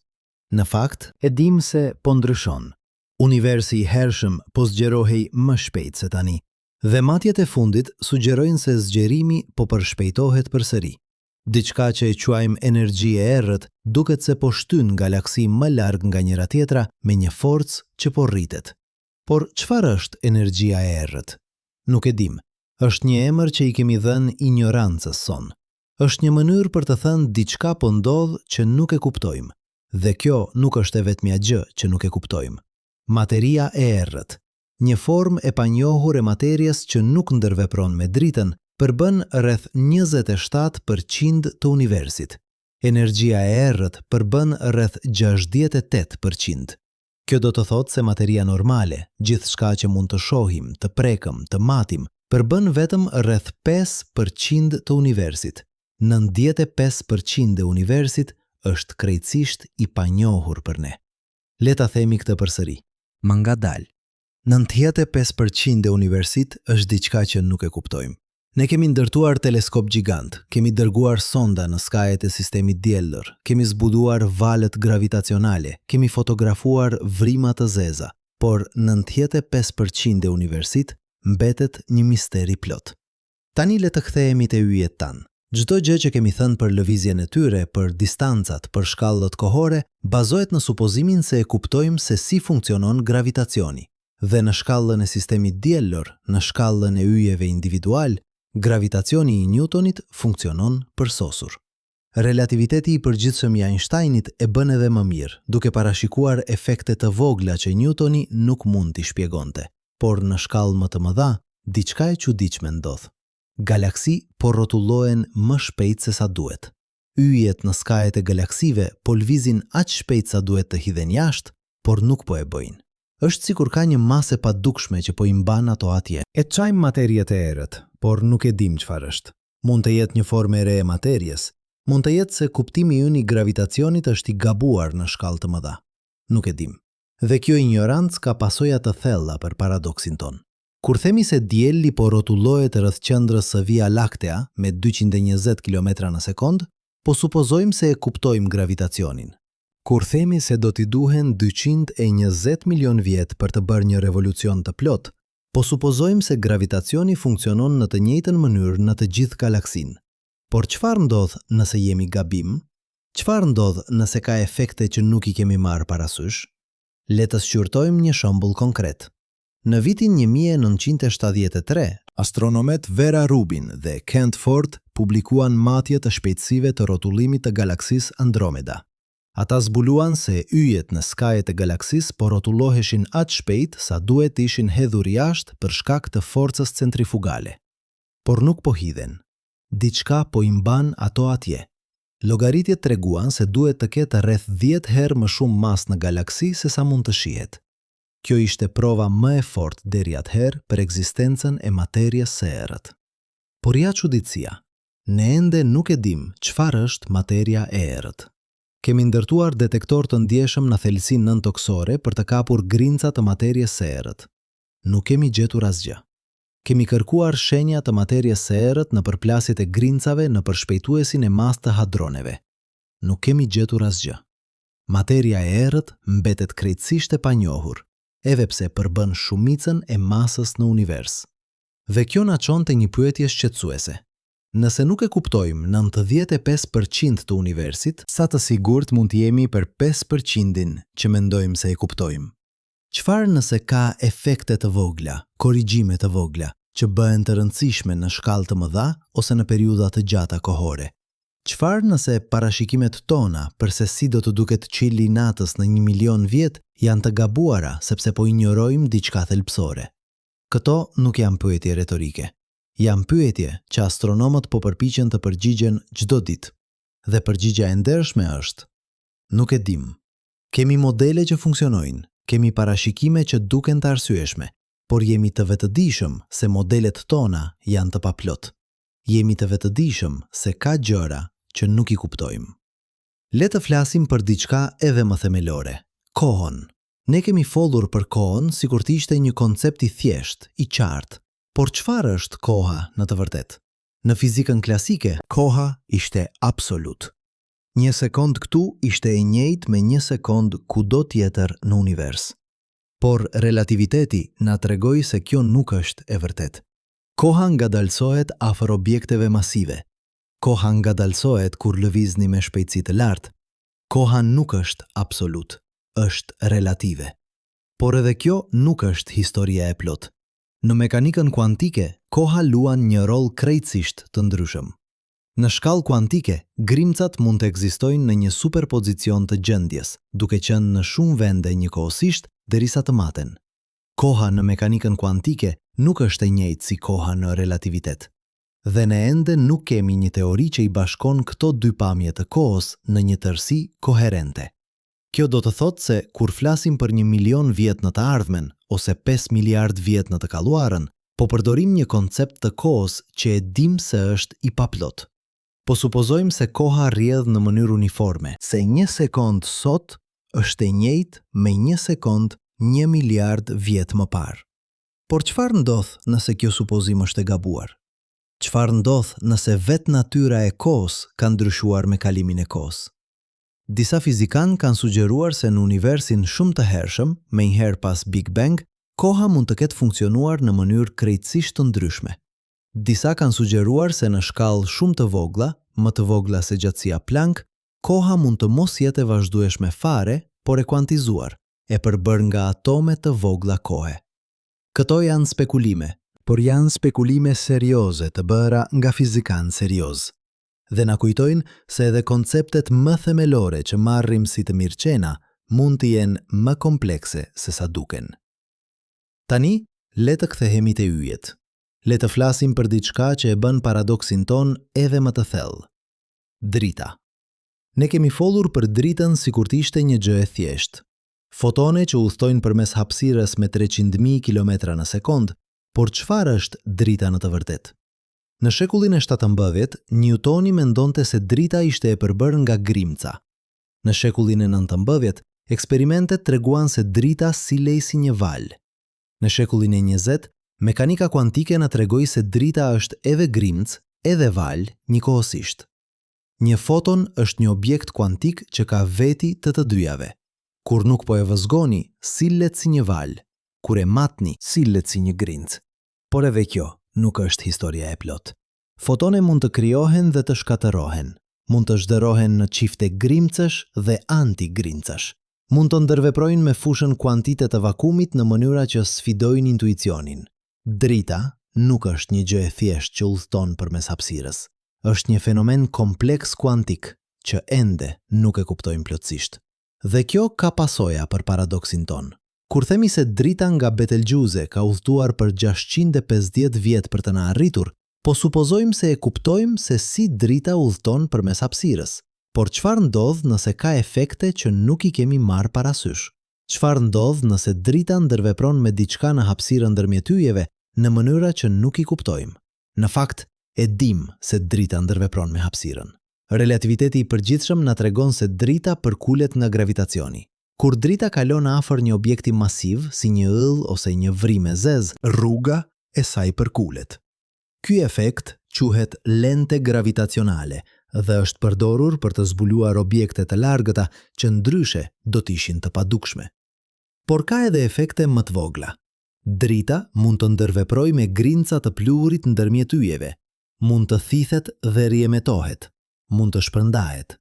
Speaker 2: Në fakt, e dim se po ndryshon. Universi i hershëm po zgjerohej më shpejt se tani. Dhe matjet e fundit sugjerojnë se zgjerimi po përshpejtohet përsëri. Diçka që e quajmë energji e errët duket se po shtyn galaksi më larg nga njëra tjetra me një forcë që po rritet. Por çfarë është energjia e errët? Nuk e dim. Është një emër që i kemi dhënë ignorancës son. Është një mënyrë për të thënë diçka po ndodh që nuk e kuptojmë. Dhe kjo nuk është e vetmja gjë që nuk e kuptojmë. Materia e errët. Një formë e panjohur e materjes që nuk ndërvepron me dritën, përbën rreth 27% të universit. Energjia e errët përbën rreth 68%. Kjo do të thotë se materia normale, gjithçka që mund të shohim, të prekëm, të matim, përbën vetëm rreth 5% të universit. 95% e universit është krejtësisht i panjohur për ne. Le ta themi këtë përsëri.
Speaker 3: Më ngadalë.
Speaker 2: 95% e universit është diçka që nuk e kuptojmë. Ne kemi ndërtuar teleskop gjigant, kemi dërguar sonda në skajet e sistemit diellër, kemi zbuduar valët gravitacionale, kemi fotografuar vrima të zeza, por 95% e universit mbetet një misteri plot. Tani le të kthehemi te yjet tanë. Çdo gjë që kemi thënë për lëvizjen e tyre, për distancat, për shkallët kohore, bazohet në supozimin se e kuptojmë se si funksionon gravitacioni. Dhe në shkallën e sistemit diellër, në shkallën e yjeve individual, gravitacioni i Newtonit funksionon përsosur. Relativiteti i përgjithshëm i Einsteinit e bën edhe më mirë, duke parashikuar efekte të vogla që Newtoni nuk mund t'i shpjegonte. Por në shkallë më të mëdha, diçka e çuditshme ndodh. Galaksi po rrotullohen më shpejt se sa duhet. Yjet në skajet e galaksive po lvizin aq shpejt sa duhet të hidhen jashtë, por nuk po e bëjnë. Është sikur ka një masë padukshme që po i mban ato atje.
Speaker 3: E çajmë materiet e errët, por nuk e dim çfarë është.
Speaker 2: Mund të jetë një formë e re e materjes, mund të jetë se kuptimi ynë i gravitacionit është i gabuar në shkallë të mëdha. Nuk e dim. Dhe kjo ignorancë ka pasoja të thella për paradoksin ton. Kur themi se dielli po rrotullohet rreth qendrës së Via Laktea me 220 km/s, po supozojmë se e kuptojmë gravitacionin.
Speaker 3: Kur themi se do t'i duhen 220 milion vjet për të bërë një revolucion të plot,
Speaker 2: po supozojmë se gravitacioni funksionon në të njëjtën mënyrë në të gjithë galaksin. Por çfarë ndodh nëse jemi gabim? Çfarë ndodh nëse ka efekte që nuk i kemi marrë parasysh? Le të shqyrtojmë një shembull konkret. Në vitin 1973,
Speaker 3: astronomet Vera Rubin dhe Kent Ford publikuan matje të shpejtësive të rrotullimit të galaksisë Andromeda.
Speaker 2: Ata zbuluan se yjet në skajet e galaksis po rrotulloheshin aq shpejt sa duhet ishin hedhur jashtë për shkak të forcës centrifugale. Por nuk po hidhen. Diçka po i mban ato atje. Llogaritjet treguan se duhet të ketë rreth 10 herë më shumë masë në galaksi se sa mund të shihet. Kjo ishte prova më e fortë deri atëherë për ekzistencën e materjes së errët. Por ja çuditësia, ne ende nuk e dim çfarë është materia e errët. Kemi ndërtuar detektor të ndjeshëm në thelësinë nëntoksore për të kapur grinca të materjes së errët. Nuk kemi gjetur asgjë. Kemi kërkuar shenja të materjes së errët në përplasjet e grincave në përshpejtuesin e masë të hadroneve. Nuk kemi gjetur asgjë. Materia e errët mbetet krejtësisht e panjohur, edhe pse përbën shumicën e masës në univers. Dhe kjo na çon te një pyetje shqetësuese. Nëse nuk e kuptojmë 95% të universit,
Speaker 3: sa të sigurt mund të jemi për 5%-in që mendojmë se e kuptojmë?
Speaker 2: Çfarë nëse ka efekte të vogla, korrigjime të vogla, që bëhen të rëndësishme në shkallë të mëdha ose në periudha të gjata kohore? Çfarë nëse parashikimet tona për se si do të duket qielli i natës në 1 milion vjet janë të gabuara sepse po injorojmë diçka thelbësore? Këto nuk janë pyetje retorike. Janë pyetje që astronomët po përpiqen të përgjigjen çdo ditë. Dhe përgjigjja e ndershme është: nuk e dim. Kemi modele që funksionojnë, kemi parashikime që duken të arsyeshme, por jemi të vetëdijshëm se modelet tona janë të paplot. Jemi të vetëdijshëm se ka gjëra që nuk i kuptojmë. Le të flasim për diçka edhe më themelore: kohën. Ne kemi folur për kohën sikur të ishte një koncept i thjeshtë, i qartë. Por çfarë është koha në të vërtetë? Në fizikën klasike,
Speaker 3: koha ishte absolut.
Speaker 2: 1 sekond këtu ishte e njëjtë me 1 sekond kudo tjetër në univers. Por relativiteti na tregoi se kjo nuk është e vërtetë. Koha ngadalsohet afër objekteve masive. Koha ngadalsohet kur lëvizni me shpejtësi të lartë. Koha nuk është absolut, është relative. Por edhe kjo nuk është historia e plotë. Në mekanikën kuantike, koha luan një rol krejtësisht të ndryshëm. Në shkallë kuantike, grimcat mund të ekzistojnë në një superpozicion të gjendjes, duke qenë në shumë vende njëkohësisht derisa të maten. Koha në mekanikën kuantike nuk është e njëjtë si koha në relativitet. Dhe ne ende nuk kemi një teori që i bashkon këto dy pamje të kohës në një tërësi koherente. Kjo do të thotë se kur flasim për 1 milion vjet në të ardhmen ose 5 miliard vjet në të kaluarën, po përdorim një koncept të kohës që e dim se është i paplot. Po supozojmë se koha rrjedh në mënyrë uniforme, se 1 sekond sot
Speaker 3: është e njëjtë me 1 sekond 1 miliard vjet më parë. Por çfarë ndodh nëse kjo supozim është e gabuar? Çfarë ndodh nëse vetë natyra e kohës ka ndryshuar me kalimin e kohës? Disa fizikanë kanë sugjeruar se në universin shumë të hershëm, menjëherë pas Big Bang, koha mund të ketë funksionuar në mënyrë krejtësisht të ndryshme. Disa kanë sugjeruar se në shkallë shumë të vogla, më të vogla se gjatësia Planck, koha mund të mos jetë e vazhdueshme fare, por e kuantizuar, e përbërë nga atome të vogla kohe. Këto janë spekulime, por janë spekulime serioze të bëra nga fizikanë serioz. Dhe na kujtojnë se edhe konceptet më themelore që marrim si të mirëqena mund të jenë më komplekse se sa duken. Tani, le të kthehemi te yjet. Le të flasim për diçka që e bën paradoksin ton edhe më të thellë. Drita. Ne kemi folur për dritën sikur të ishte një gjë e thjeshtë. Fotone që udhtojnë përmes hapësirës me 300.000 kilometra në sekond, por çfarë është drita në të vërtetë? Në shekullin e 17, Newtoni mendonte se drita ishte e përbërë nga grimca. Në shekullin e 19, eksperimentet treguan se drita silej si një valë. Në shekullin e 20, mekanika kuantike na tregoi se drita është edhe grimcë, edhe valë njëkohësisht. Një foton është një objekt kuantik që ka veti të dyjave. Kur nuk po e vëzgoni, sillet si një valë. Kur e matni, sillet si një grimcë. Por edhe kjo nuk është historia e plot. Fotone mund të krijohen dhe të shkatërohen. Mund të zhderohen në çifte grimcësh dhe antigrimcësh. Mund të ndërveprojnë me fushën kuantite të vakumit në mënyra që sfidojnë intuicionin. Drita nuk është një gjë e thjeshtë që udhton përmes hapësirës. Është një fenomen kompleks kuantik që ende nuk e kuptojmë plotësisht. Dhe kjo ka pasoja për paradoksin ton. Kur themi se drita nga Betelgjuse ka udhtuar për 650 vjet për të na arritur, po supozojmë se e kuptojmë se si drita udhton përmes hapësirës. Por çfarë ndodh nëse ka efekte që nuk i kemi marrë parasysh? Çfarë ndodh nëse drita ndërvepron me diçka në hapësirën ndërmjet yjeve në mënyra që nuk i kuptojmë? Në fakt, e dim se drita ndërvepron me hapësirën. Relativiteti i përgjithshëm na tregon se drita përkulet nga gravitacioni. Kur drita kalon afër një objekti masiv, si një ëll ose një vrim e zezë, rruga e saj përkulet. Ky efekt quhet lente gravitacionale dhe është përdorur për të zbuluar objekte të largëta që ndryshe do të ishin të padukshme. Por ka edhe efekte më të vogla. Drita mund të ndërveprojë me grinca të pluhurit ndërmjet yjeve, mund të thithet dhe riemetohet, mund të shpërndahet.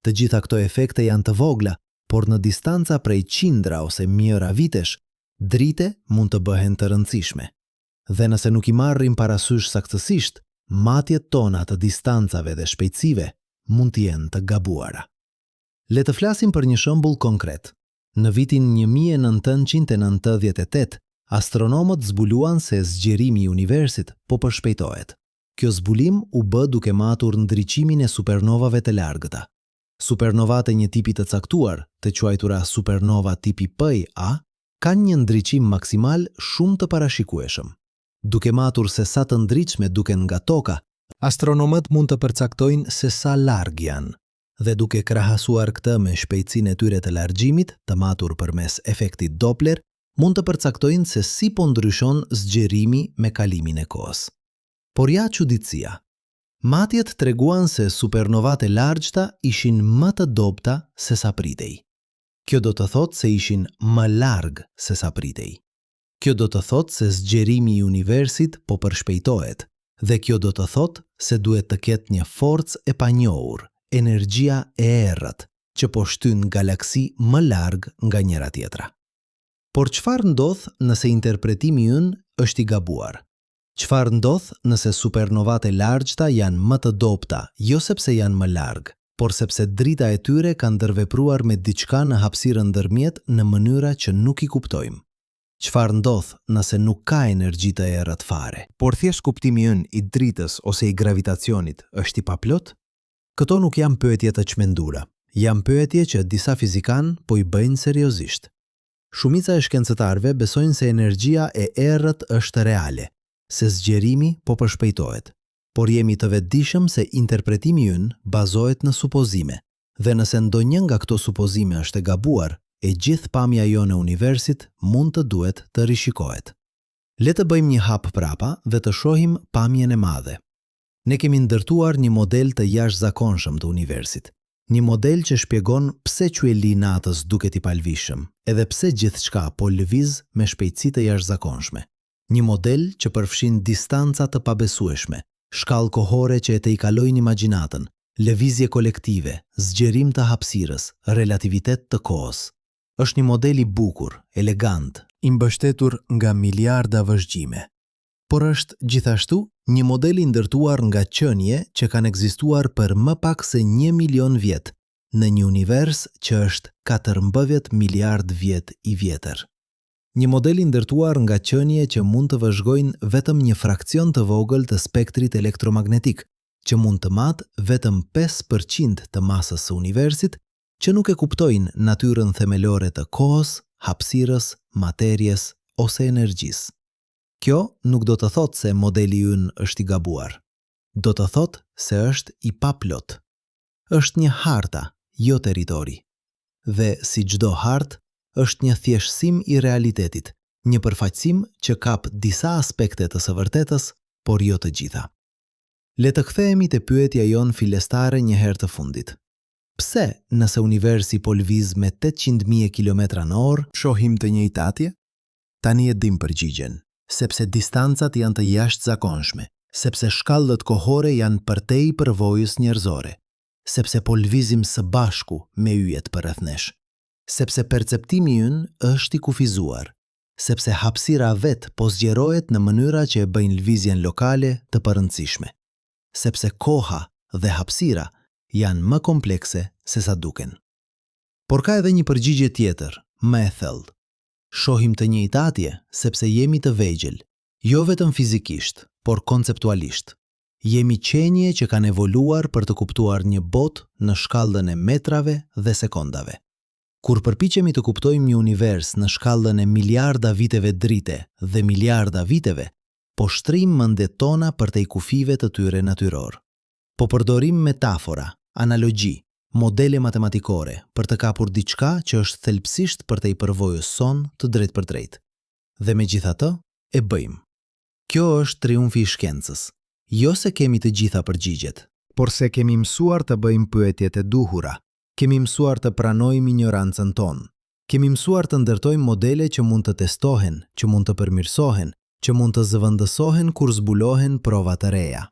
Speaker 3: Të gjitha këto efekte janë të vogla, por në distanca prej qindra ose mijëra vitesh, drite mund të bëhen të rëndësishme. Dhe nëse nuk i marrim parasysh saktësisht, matjet tona të distancave dhe shpejtësive mund të jenë të gabuara. Le të flasim për një shembull konkret. Në vitin 1998, astronomët zbuluan se zgjerimi i universit po përshpejtohet. Kjo zbulim u bë duke matur ndriqimin e supernovave të largëta. Supernovat e një tipi të caktuar, të quajtura supernova tipi Pia, kanë një ndriqim maksimal shumë të parashikueshëm. Duke matur se sa të ndriqme duken nga toka, astronomët mund të përcaktojnë se sa larg janë, dhe duke krahasuar këtë me shpejtësinë e tyre të largjimit, të matur përmes efektit Doppler, mund të përcaktojnë se si po ndryshon zgjerimi me kalimin e kohës. Por ja çuditësia. Matjet treguan se supernovat e largjta ishin më të dobta se sa pritej. Kjo do të thotë se ishin më larg se sa pritej. Kjo do të thotë se zgjerimi i universit po përshpejtohet, dhe kjo do të thotë se duhet të ketë një forcë e panjohur, energjia e errët, që po shtyn galaksi më larg nga njëra tjetra. Por çfarë ndodh nëse interpretimi ynë është i gabuar? Çfarë ndodh nëse supernovat e largjta janë më të dobta, jo sepse janë më larg, por sepse drita e tyre ka ndërvepruar me diçka në hapësirën ndërmjet në mënyra që nuk i kuptojmë? Çfarë ndodh nëse nuk ka energji të errët fare, por thjesht kuptimi ynë i dritës ose i gravitacionit është i paplot? Këto nuk janë pyetje të çmendura, janë pyetje që disa fizikanë po i bëjnë seriozisht. Shumica e shkencëtarëve besojnë se energjia e errët është reale, se zgjerimi po përshpejtohet, por jemi të vetëdijshëm se interpretimi ynë bazohet në supozime, dhe nëse ndonjë nga këto supozime është e gabuar,
Speaker 2: e gjithë pamja jonë e universit mund të duhet të rishikohet. Le të bëjmë një hap prapa dhe të shohim pamjen e madhe. Ne kemi ndërtuar një model të jashtëzakonshëm të universit. Një model që shpjegon pse QLI natës duket i palvishëm, edhe pse gjithçka po lëviz me shpejtësi të jashtëzakonshme. Një model që përfshin distanca të pabesueshme, shkallë kohore që e tejkalojnë imagjinatën, lëvizje kolektive, zgjerim të hapësirës, relativitet të kohës. Është një model i bukur, elegant,
Speaker 3: I mbështetur nga miliarda vëzhgjime.
Speaker 2: por është gjithashtu një model i ndërtuar nga qenie që kanë ekzistuar për më pak se 1 milion vjet, në një univers që është 14 miliard vjet i vjetër. Një model i ndërtuar nga qenie që mund të vëzhgojnë vetëm një fraksion të vogël të spektrit elektromagnetik, që mund të matë vetëm 5% të masës së universit, që nuk e kuptojnë natyrën themelore të kohës, hapësirës, materjes ose energjisë. Kjo nuk do të thotë se modeli ynë është i gabuar. Do të thotë se është i paplot. Është një harta, jo territori. Dhe si çdo hartë, është një thjeshtësim i realitetit, një përfaqësim që kap disa aspekte të së vërtetës, por jo të gjitha. Le të kthehemi te pyetja jonë filestare një herë të fundit. Pse nëse universi po lëviz me 800.000 km/h,
Speaker 3: Shohim të njëjtë atje? Tani e dim përgjigjen.
Speaker 2: sepse distancat janë të jashtëzakonshme, sepse shkallët kohore janë përtej përvojës njerëzore, sepse po lëvizim së bashku me yjet përreth nesh, sepse perceptimi ynë është i kufizuar, sepse hapësira vet po zgjerohet në mënyra që e bëjnë lëvizjen lokale të përrëndësishme, sepse koha dhe hapësira janë më komplekse se sa duken. Por ka edhe një përgjigje tjetër, më e thellë. Shohim të njëjtë atje sepse jemi të vegjël, jo vetëm fizikisht, por konceptualisht. Jemi qenie që kanë evoluar për të kuptuar një botë në shkallën e metrave dhe sekondave. Kur përpiqemi të kuptojmë një univers në shkallën e miliarda viteve drite dhe miliarda viteve, po shtrim mendet tona për te kufive të tyre natyror. Po përdorim metafora, analogji, modele matematikore për të kapur diçka që është thelbësisht për te i përvojës son të drejt për drejt. Dhe megjithatë, e bëjmë. Kjo është triumfi i shkencës. Jo se kemi të gjitha përgjigjet,
Speaker 3: Por se kemi mësuar të bëjmë pyetjet e duhura.
Speaker 2: kemi mësuar të pranojmë ignorancën tonë. Kemi mësuar të ndërtojmë modele që mund të testohen, që mund të përmirësohen, që mund të zëvendësohen kur zbulohen prova të reja.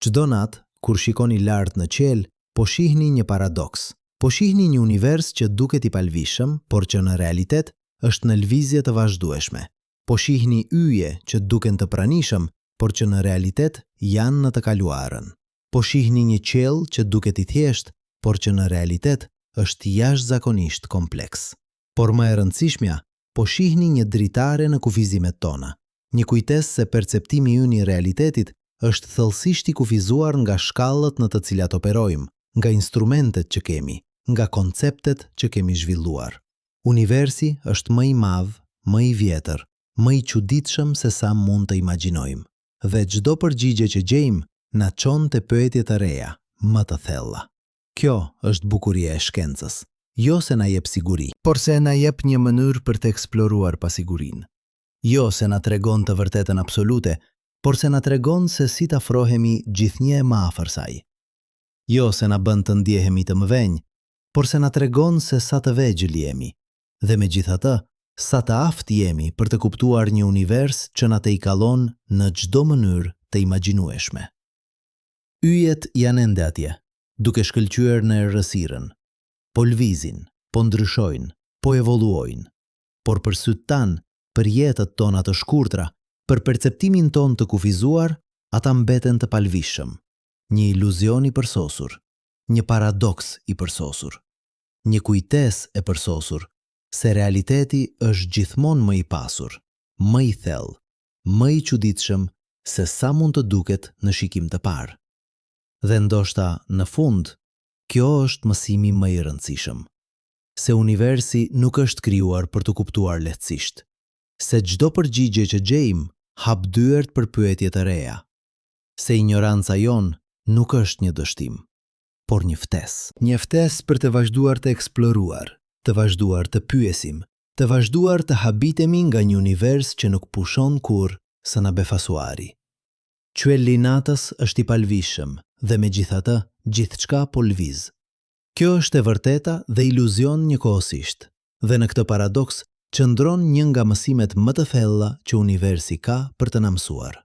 Speaker 2: Çdo natë, kur shikoni lart në qiell, po shihni një paradoks. Po shihni një univers që duket i palvishëm, por që në realitet është në lëvizje të vazhdueshme. Po shihni yje që duken të pranishëm, por që në realitet janë në të kaluarën. Po shihni një qiell që duket i thjesht, por që në realitet është jashtëzakonisht kompleks. Por më e rëndësishmja, po shihni një dritare në kufizimet tona. Një kujtesë se perceptimi ynë i realitetit është thellësisht i kufizuar nga shkallët në të cilat operojmë, nga instrumentet që kemi, nga konceptet që kemi zhvilluar. Universi është më i madh, më i vjetër, më i çuditshëm se sa mund të imagjinojmë. Dhe çdo përgjigje që gjejmë na çon te pyetje të reja, më të thella. Kjo është bukuria e shkencës, jo se na jep siguri,
Speaker 3: Por se na jep një mënyrë për të eksploruar pasigurinë.
Speaker 2: jo se na tregon të vërtetën absolute, por se na tregon se si të afrohemi gjithnjë më afër saj. Jo se na bën të ndjehemi të mëvenj, por se na tregon se sa të vegjël jemi, dhe megjithatë, sa të aftë jemi për të kuptuar një univers që na tejkallon në çdo mënyrë të imagjinueshme. Yjet janë ende atje, duke shkëlqyer në errësirën. Po lvizin, po ndryshojnë, po evoluojnë. Por për sytë tanë, për jetët tona të shkurtra, për perceptimin ton të kufizuar, ata mbeten të palvishëm. Një iluzion i përsosur, një paradoks i përsosur, një kujtesë e përsosur, se realiteti është gjithmonë më i pasur, më i thellë, më i çuditshëm se sa mund të duket në shikim të parë. Dhe ndoshta, në fund, kjo është mësimi më i rëndësishëm. Se universi nuk është krijuar për të kuptuar lehtësisht. Se çdo përgjigje që gjejmë hap dyert për pyetje të reja. Se ignoranca jon nuk është një dështim, por një ftesë.
Speaker 3: Një ftesë për të vazhduar të eksploruar,
Speaker 2: të vazhduar të pyesim, të vazhduar të habitemi nga një univers që nuk pushon kur së na befasuari. Qielli i natës është i palvishëm dhe megjithatë gjithçka po lviz. Kjo është e vërteta dhe iluzion njëkohësisht, dhe në këtë paradoks qëndron një nga mësimet më të thella që universi ka për të na mësuar.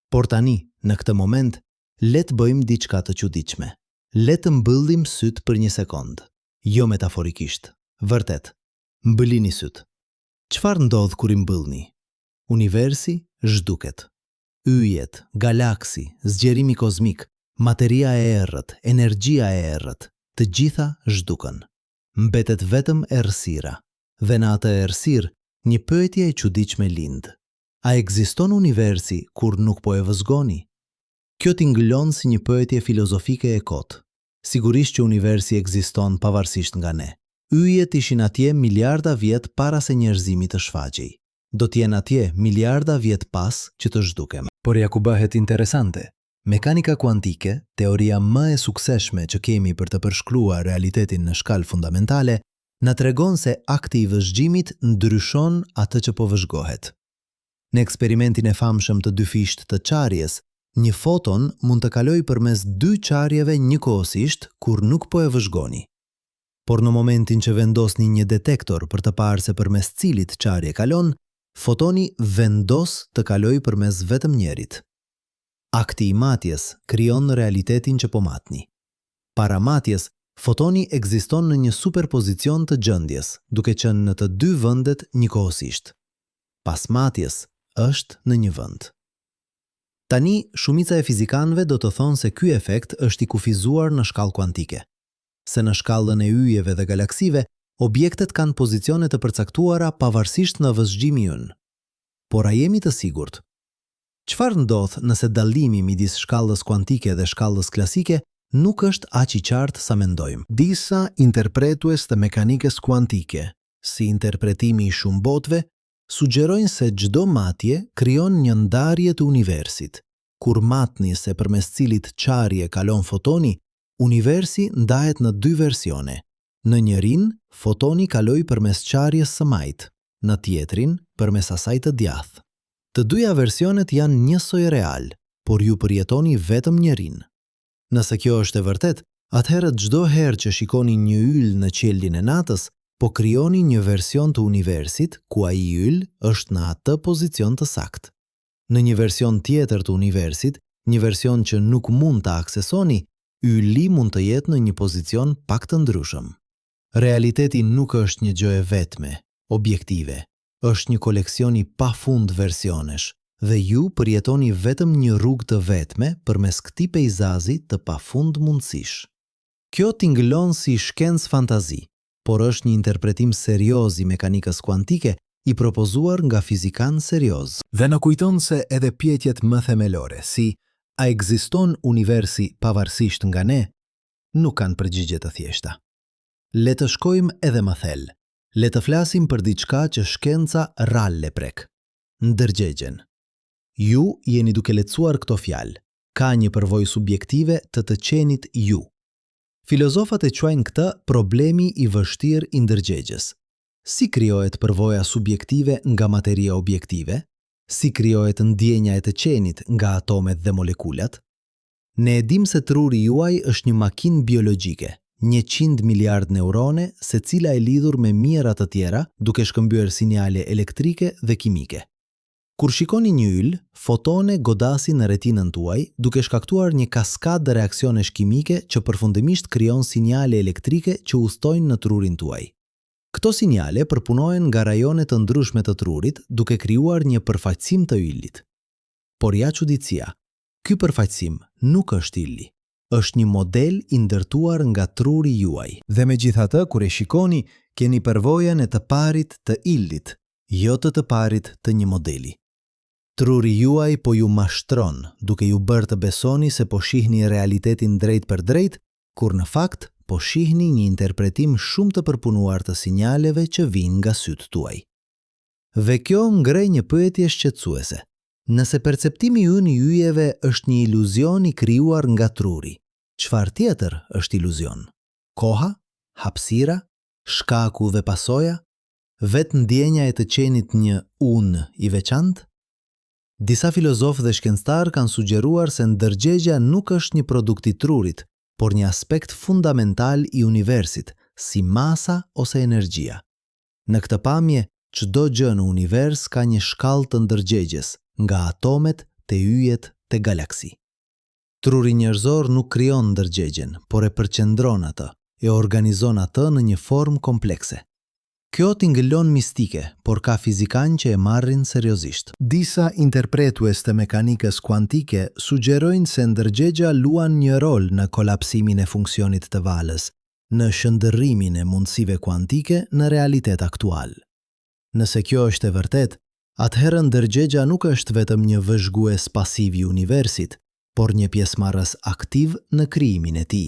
Speaker 2: Por tani, në këtë moment, le të bëjmë diçka të çuditshme. Le të mbyllim syt për një sekond. Jo metaforikisht, vërtet. Mbylini syt. Çfarë ndodh kur I mbyllni? Universi zhduket. Yjet, galaksi, zgjerimi kozmik, materia e errët, energjia e errët, të gjitha zhduken. Mbetet vetëm errësira. Dhe në atë errësirë, një pyetje e çuditshme lind. A ekziston universi kur nuk po e vëzgoni? Kjo t'ingëllon si një pyetje filozofike e kotë. Sigurisht që universi ekziston pavarësisht nga ne. Yjet ishin atje miliarda vjet para se njerëzimi të shfaqej. Do t'jenë atje miliarda vjet pas që të zhdukem. Por ja ku bëhet interesante. Mekanika kuantike, teoria më e suksesshme që kemi për të përshkruar realitetin në shkallë fundamentale, na tregon se akti I vëzhgjimit ndryshon atë që po vëzhgohet. Në eksperimentin e famshëm të dyfisht të qarjes, një foton mund të kalojë përmes dy qarjeve njëkohësisht kur nuk po e vëzhgoni. Por në momentin që vendosni një detektor për të parë se përmes cilit qarje kalon, fotoni vendos të kalojë përmes vetëm njërit. Akti I matjes krijon realitetin që po matni. Para matjes, fotoni ekziston në një superpozicion të gjendjes, duke qenë në të dy vendet njëkohësisht. Pas matjes, është në një vend. Tani, shumica e fizikanëve do të thonë se ky efekt është I kufizuar në shkallë kuantike. Se në shkallën e yjeve dhe galaksive, objektet kanë pozicione të përcaktuara pavarësisht në vëzhgjimi ynë. Por a jemi të sigurt? Çfarë ndodh nëse dallimi midis shkallës kuantike dhe shkallës klasike nuk është aq I qartë sa mendojmë?
Speaker 3: Disa interpretues të mekanikës kuantike, si interpretimi I shumë botëve, sugjerojnë se çdo matje krijon një ndarje të universit. Kur matni se përmes cilit qarje kalon fotoni, universi ndahet në dy versione. Në njërin, fotoni kaloi përmes qarjes së majt, në tjetrin, përmes asaj të djathtë. Të dyja versionet janë njësoj real, por ju përjetoni vetëm njërin. Nëse kjo është e vërtet, atëherë çdo herë që shikoni një yll në qiellin e natës, po krijoni një version të universit ku ai yll është në atë pozicion të saktë. Në një version tjetër të universit, një version që nuk mund ta aksesoni, ylli mund të jetë në një pozicion pak të ndryshëm. Realiteti nuk është një gjë e vetme, objektive. Është një koleksion I pafund versionesh dhe ju përjetoni vetëm një rrugë të vetme përmes këtij pejzazi të pafund mundësish. Kjo t'ingëllon si shkencë fantazi, por është një interpretim serioz I mekanikës kuantike I propozuar nga fizikanë serioz. Dhe na kujton se edhe pyetjet më themelore, si a ekziston universi pavarësisht nga ne, nuk kanë përgjigje të thjeshta.
Speaker 2: Le të shkojmë edhe më thellë. Le të flasim për diçka që shkenca rrallë prek. Ndërgjegjen. Ju jeni duke lecuar këto fjalë. Ka një përvojë subjektive të qenit ju. Filozofat e quajnë këtë problemi I vështirë I ndërgjegjes. Si krijohet përvoja subjektive nga materia objektive? Si krijohet ndjenja e të qenit nga atomet dhe molekulat? Ne e dim se truri juaj është një makinë biologjike, 100 miliard neurone, se cila e lidhur me mijëra të tjera, duke shkëmbyer sinjale elektrike dhe kimike. Kur shikoni një yll, fotone godasin në retinën tuaj, duke shkaktuar një kaskadë reaksionesh kimike që përfundimisht krijon sinjale elektrike që udhtojnë në trurin tuaj. Këto sinjale përpunohen nga rajone të ndryshme të trurit, duke krijuar një përfaqësim të yllit. Por ja çuditësia, ky përfaqësim nuk është ylli. Është një model I ndërtuar nga truri juaj.
Speaker 3: Dhe megjithatë, kur e shikoni, keni përvojën e të parit të illit,
Speaker 2: jo të parit të një modeli. Truri juaj po ju mashtron, duke ju bërë të besoni se po shihni realitetin drejt për drejt, kur në fakt po shihni një interpretim shumë të përpunuar të sinjaleve që vijnë nga sytë tuaj. Dhe kjo ngrej një pyetje shqetësuese. Nëse perceptimi ynë I yjeve është një iluzion I krijuar nga truri, çfarë tjetër është iluzion? Koha? Hapësira? shkaku dhe pasoja? Vetë ndjenja e të qenit një unë i veçantë? Disa filozofë dhe shkencëtar kanë sugjeruar se ndërgjegja nuk është një produkt i trurit, por një aspekt fundamental i universit, si masa ose energjia. Në këtë pamje, çdo gjë në univers ka një shkallë të ndërgjegjes, nga atomet te yjet te galaksi. Truri njerëzor nuk krijon ndërgjegjen, por e përqendron atë, e organizon atë në një formë komplekse. Kjo tingëllon mistike, por ka fizikanë që e marrin seriozisht.
Speaker 3: Disa interpretues të mekanikës kuantike sugjerojnë se ndërgjegja luan një rol në kolapsimin e funksionit të valës, në shndërrimin e mundësive kuantike në realitet aktual. Nëse kjo është e vërtet, atëherë ndërgjegja nuk është vetëm një vëzhgues pasiv i universit, por një pjesëmarrës aktiv në krijimin e tij.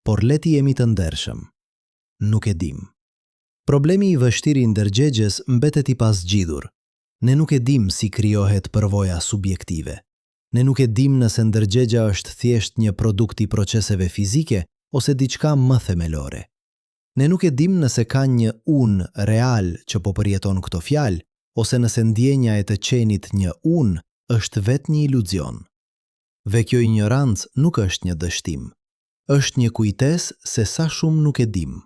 Speaker 3: Por le të jemi të ndershëm. Nuk e dim. Problemi i vështirë i ndërgjegjes mbetet i pasgjidhur. Ne nuk e dim si krijohet përvoja subjektive. Ne nuk e dim nëse ndërgjegja është thjesht një produkt i proceseve fizike ose diçka më themelore. Ne nuk e dim nëse ka një unë real që po përjeton këto fjalë, ose nëse ndjenja e të qenit një unë është vetë një iluzion. Dhe kjo ignorancë nuk është një dështim. Është një kujtesë se sa shumë nuk e dim.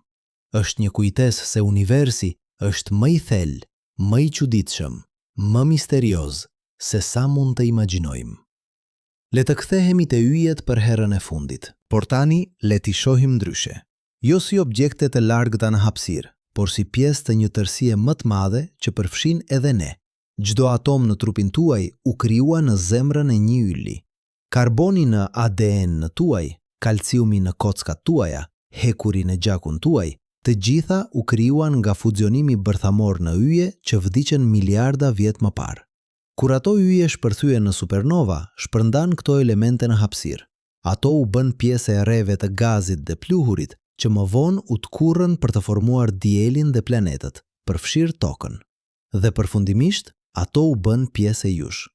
Speaker 3: Është një kujtesë se universi është më i thellë, më i çuditshëm, më misterioz se sa mund të imagjinojmë. Le të kthehemi te yjet për herën e fundit, por tani le t'i shohim ndryshe. Jo si objekte të largëta në hapësirë, por si pjesë të një tërësie më të madhe që përfshin edhe ne. Çdo atom në trupin tuaj u krijua në zemrën e një ylli. Karboni në ADN në tuaj, kalciumi në kockat tuaja, hekuri në gjakun tuaj, të gjitha u krijuan nga fuzionimi bërthamor në yje që vdiqen miliarda vjet më parë. Kur ato yje shpërthyen në supernova, shpërndan këto elemente në hapësirë. Ato u bën pjesë e rreve të gazit dhe pluhurit që më vonë u tkurrën për të formuar dielin dhe planetet, përfshirë tokën. Dhe përfundimisht, ato u bën pjesë e jush.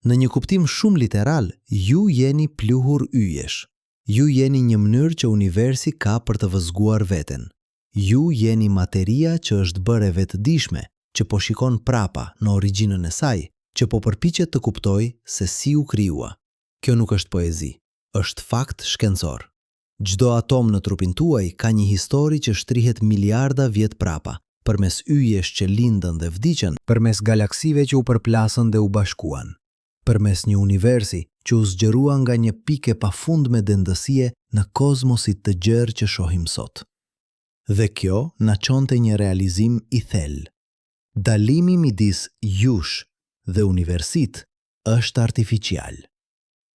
Speaker 3: Në një kuptim shumë literal, ju jeni pluhur yjesh. Ju jeni një mënyrë që universi ka për të vëzguar veten. Ju jeni materia që është bërë e vetëdijshme, që po shikon prapa në origjinën e saj, që po përpiqet të kuptojë se si u krijua. Kjo nuk është poezi, është fakt shkencor. Çdo atom në trupin tuaj ka një histori që shtrihet miliarda vjet prapa, përmes yjesh që lindën dhe vdiqën, përmes galaksive që u përplasën dhe u bashkuan, përmes një universi që u zgjerua nga një pikë e pafundme dendësie në kozmosit të gjerë që shohim sot. Dhe kjo na çonte një realizim i thellë. Dalimi midis jush dhe universit është artificial.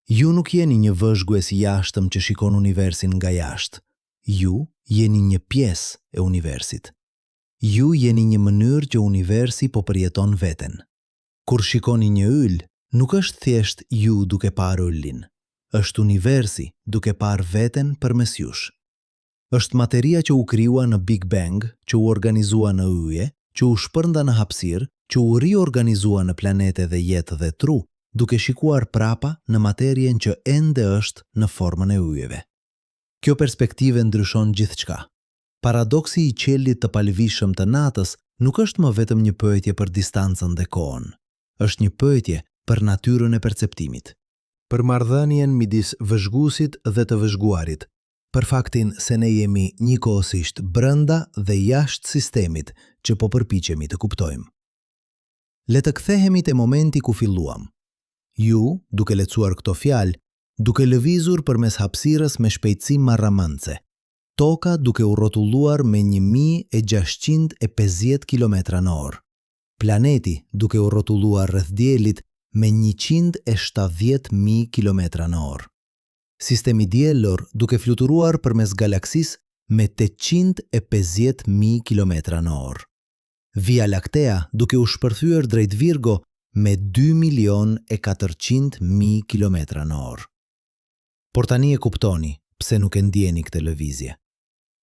Speaker 3: Ju nuk jeni një vëzhgues i jashtëm që shikon universin nga jashtë. Ju jeni një pjesë e universit. Ju jeni një mënyrë që universi po përjeton veten. Kur shikoni një yll, nuk është thjesht ju duke parë yllin. Është universi duke parë veten përmes jush. Është materia që u krijua në Big Bang, që u organizua në yje, që u shpërnda në hapësirë, që u riorganizua në planete dhe jetë dhe tru, duke shikuar prapa në materien që ende është në formën e yjeve. Kjo perspektive ndryshon gjithçka. Paradoksi i qiellit të palëvishëm të natës nuk është më vetëm një pyetje për distancën dhe kohën. Është një pyetje për natyrën e perceptimit. Për marrëdhënien midis vëzhguesit dhe të vëzhguarit. Për faktin se ne jemi njëkohësisht brenda dhe jashtë sistemit që po përpiqemi të kuptojmë. Le të kthehemi te momenti ku filluam. Ju, duke lecuar këto fjalë, duke lëvizur përmes hapësirës me shpejtësi marramantse. Toka duke u rrotulluar me 1650 km/h. Planeti duke u rrotulluar rreth diellit me 170.000 km/h. Sistemi diellor duke fluturuar përmes galaksisë me 850.000 km/h. Via Laktea duke u shpërthyer drejt Virgo me 2.400.000 km/h. Por tani e kuptoni pse nuk e ndjeni këtë lëvizje.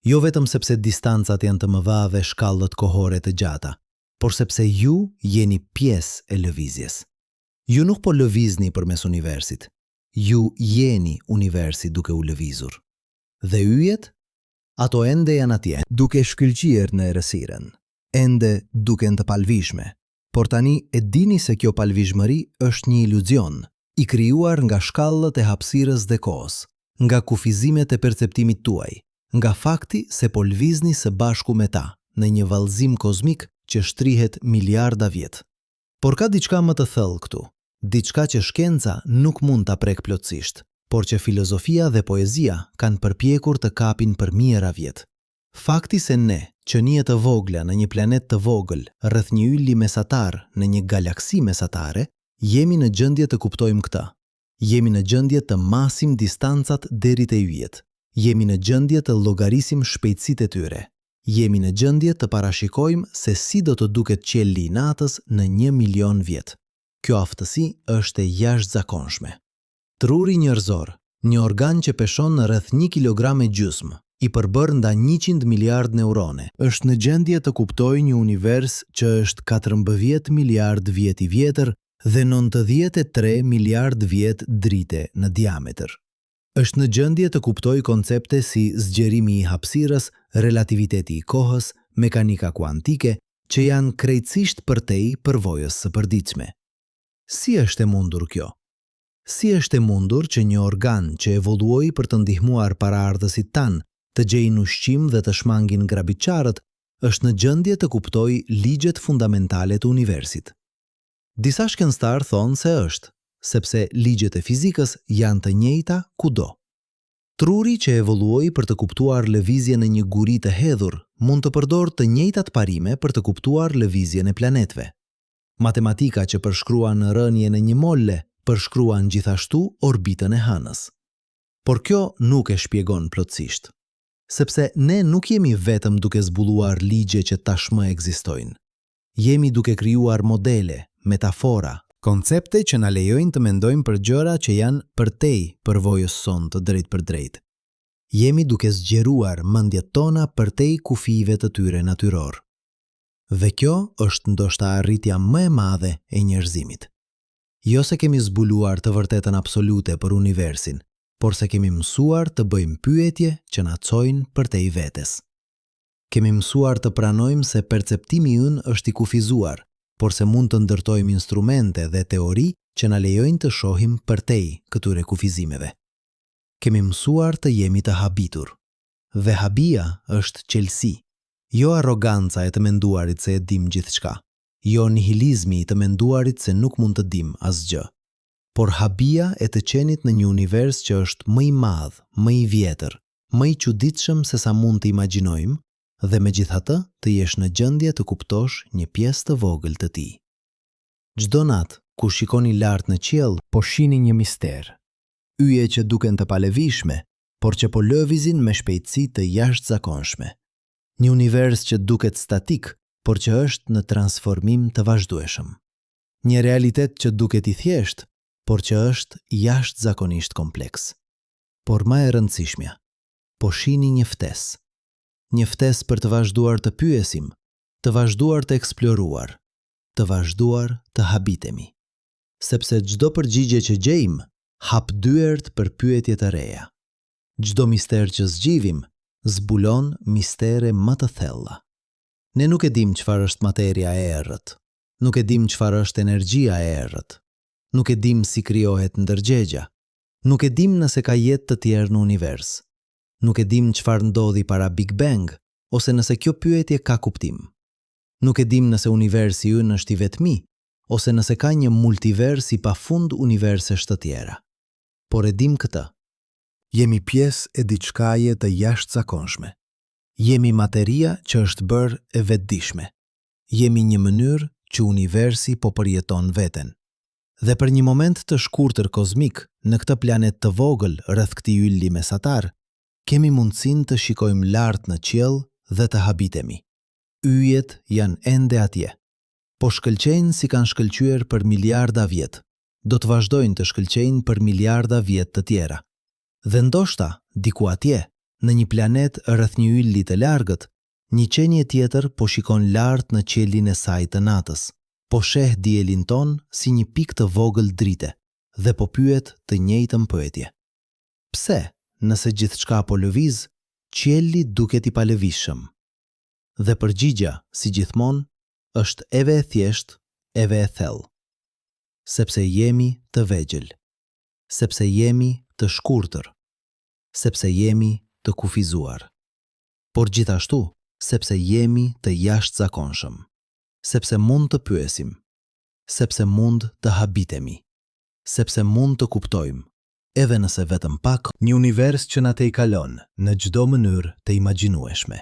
Speaker 3: Jo vetëm sepse distancat janë të mëdha dhe shkallët kohore të gjata, por sepse ju jeni pjesë e lëvizjes. Ju nuk po lëvizni përmes universit. Ju jeni universi duke u lëvizur. Dhe yjet?
Speaker 2: Ato ende janë atje,
Speaker 3: duke shkëlqyer në errësirën, ende duken të palvishme. Por tani e dini se kjo palvishmëri është një iluzion, i krijuar nga shkallët e hapësirës dhe kohës, nga kufizimet e perceptimit tuaj, nga fakti se po lvizni së bashku me ta në një vallëzim kozmik që shtrihet miliarda vjet. Por ka diçka më të thellë këtu, diçka që shkenca nuk mund ta prek plotësisht, por që filozofia dhe poezia kanë përpjekur të kapin për mijëra vjet. Fakti se ne, qenie të vogla në një planet të vogël, rreth një ylli mesatar në një galaksi mesatare, jemi në gjendje të kuptojmë këtë. Jemi në gjendje të masim distancat deri te yjet. Jemi në gjendje të llogarisim shpejtësitë e tyre. Jemi në gjendje të parashikojmë se si do të duket qielli i natës në 1.000.000 vjet. Kjo aftësi është e jashtëzakonshme. Truri njerëzor, një organ që peshon rreth 1 kilogram e gjysmë, i përbër nda 100 miliard neurone, është në gjendje të kuptojë një univers që është 14 miliard vjet i vjetër dhe 93 miliard vjet drite në diametër. Është në gjendje të kuptojë koncepte si zgjerimi i hapësirës, relativiteti i kohës, mekanika kuantike, që janë krejtësisht përtej përvojës së përditshme. Si është e mundur kjo? Si është e mundur që një organ që evoluoi për të ndihmuar paraardhësit tanë të gjejnë ushqim dhe të shmangin grabitçarët, është në gjendje të kuptojë ligjet fundamentale të universit. Disa shkencëtar thonë se është, sepse ligjet e fizikës janë të njëjta kudo. Truri që evoluoi për të kuptuar lëvizjen e një guri të hedhur mund të përdorë të njëjtat parime për të kuptuar lëvizjen e planetëve. Matematika që përshkruan rënien e një molle përshkruan gjithashtu orbitën e hënës. Por kjo nuk e shpjegon plotësisht, sepse ne nuk jemi vetëm duke zbuluar ligje që tashmë ekzistojnë. Jemi duke krijuar modele, metafora, koncepte që na lejojnë të mendojmë për gjëra që janë përtej përvojës sonë të drejt për drejt. Jemi duke zgjeruar mendjet tona përtej kufive të tyre natyror. Dhe kjo është ndoshta arritja më e madhe e njerëzimit. Jo se kemi zbuluar të vërtetën absolute për universin, por se kemi mësuar të bëjmë pyetje që na çojnë përtej vetes. Kemi mësuar të pranojmë se perceptimi ynë është i kufizuar, por se mund të ndërtojmë instrumente dhe teori që na lejojnë të shohim përtej këtyre kufizimeve. Kemi mësuar të jemi të habitur. Dhe habia është qelsi, jo arroganca e të menduarit se e dim gjithçka, jo nihilizmi i të menduarit se nuk mund të dim asgjë, por habia e të qenit në një univers që është më i madh, më i vjetër, më i çuditshëm se sa mund të imagjinojmë, dhe megjithatë të jesh në gjendje të kuptosh një pjesë të vogël të tij. Çdo natë kur shikoni lart në qiell, po shihni një mister. Yje që duken të palevishme, por që po lëvizin me shpejtësi të jashtëzakonshme. Një univers që duket statik, por që është në transformim të vazhdueshëm. Një realitet që duket i thjeshtë, por që është jashtëzakonisht kompleks. Por më e rëndësishmja, po shihni një ftesë. Një ftesë për të vazhduar të pyesim, të vazhduar të eksploruar, të vazhduar të habitemi. Sepse çdo përgjigje që gjejmë hap dyert për pyetje të reja. Çdo mister që zgjivim zbulon mistere më të thella. Ne nuk e dim çfarë është materia e errët. Nuk e dim çfarë është energjia e errët. Nuk e dim si krijohet ndërgjegja. Nuk e dim nëse ka jetë të tjerë në univers. Nuk e dim çfarë ndodhi para Big Bang, ose nëse kjo pyetje ka kuptim. Nuk e dim nëse universi ynë është i vetmi, ose nëse ka një multivers i pafund universish të tjera. Por e dim këtë. Jemi pjesë e diçkaje të jashtëzakonshme. Jemi materia që është bërë e vetëdijshme. Jemi një mënyrë që universi po përjeton veten. Dhe për një moment të shkurtër kozmik, në këtë planet të vogël rreth këtij ylli mesatar, kemi mundësinë të shikojmë lart në qiell dhe të habitemi. Yjet janë ende atje. Po shkëlqejnë si kanë shkëlqyer për miliarda vjet. Do të vazhdojnë të shkëlqejnë për miliarda vjet të tjera. Dhe ndoshta, diku atje, në një planet rreth një ylli të largët, një qenie tjetër po shikon lart në qiellin e saj të natës. Po sheh dielin ton si një pikë të vogël drite dhe po pyet të njëjtën pyetje. Pse, nëse gjithçka po lëviz,
Speaker 2: qielli duket I palëvishëm. Dhe përgjigja, si gjithmonë, është eve e thjesht, eve e thellë. Sepse jemi të vegjël, sepse jemi të shkurtër, sepse jemi të kufizuar. Por gjithashtu, sepse jemi të jashtëzakonshëm, sepse mund të pyesim, sepse mund të habitemi, sepse mund të kuptojmë, edhe nëse vetëm pak,
Speaker 3: Një univers që na tejkalon në çdo mënyrë të imagjinueshme.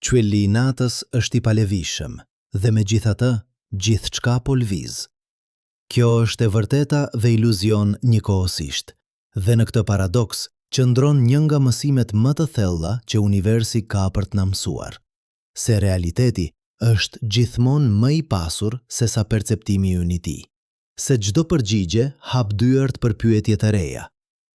Speaker 2: qielli I natës është I palëvishëm dhe megjithatë gjithçka po lviz. Kjo është e vërteta dhe iluzion njëkohësisht, dhe në këtë paradoks qëndron një nga mësimet më të thella që universi ka për të na mësuar, se realiteti është gjithmonë më I pasur se sa perceptimi ynë I tij, se çdo përgjigje hap dyert për pyetje të reja,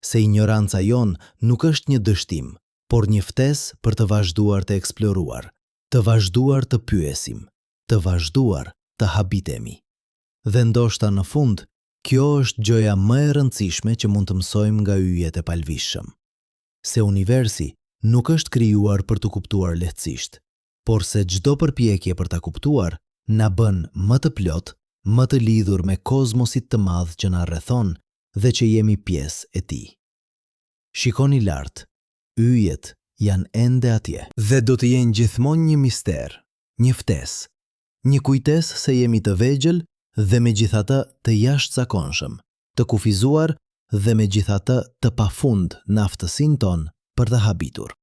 Speaker 2: se ignoranca jon nuk është një dështim, por një ftesë për të vazhduar të eksploruar, të vazhduar të pyesim, të vazhduar të habitemi. Dhe ndoshta në fund, kjo është gjoja më e rëndësishme që mund të mësojmë nga yjet e palëvishëm. Se universi nuk është krijuar për të kuptuar lehtësisht, por se çdo përpjekje për ta kuptuar na bën më të plot, më të lidhur me kozmosit të madh që na rrethon dhe që jemi pjesë e tij. Shikoni lart, yjet janë ende atje.
Speaker 3: Dhe do të jenë gjithmonë një mister, një ftesë,
Speaker 2: Një kujtesë se jemi të vegjël dhe megjithatë të jashtëzakonshëm, të kufizuar dhe megjithatë të pafund në aftësinë tonë për të habitur.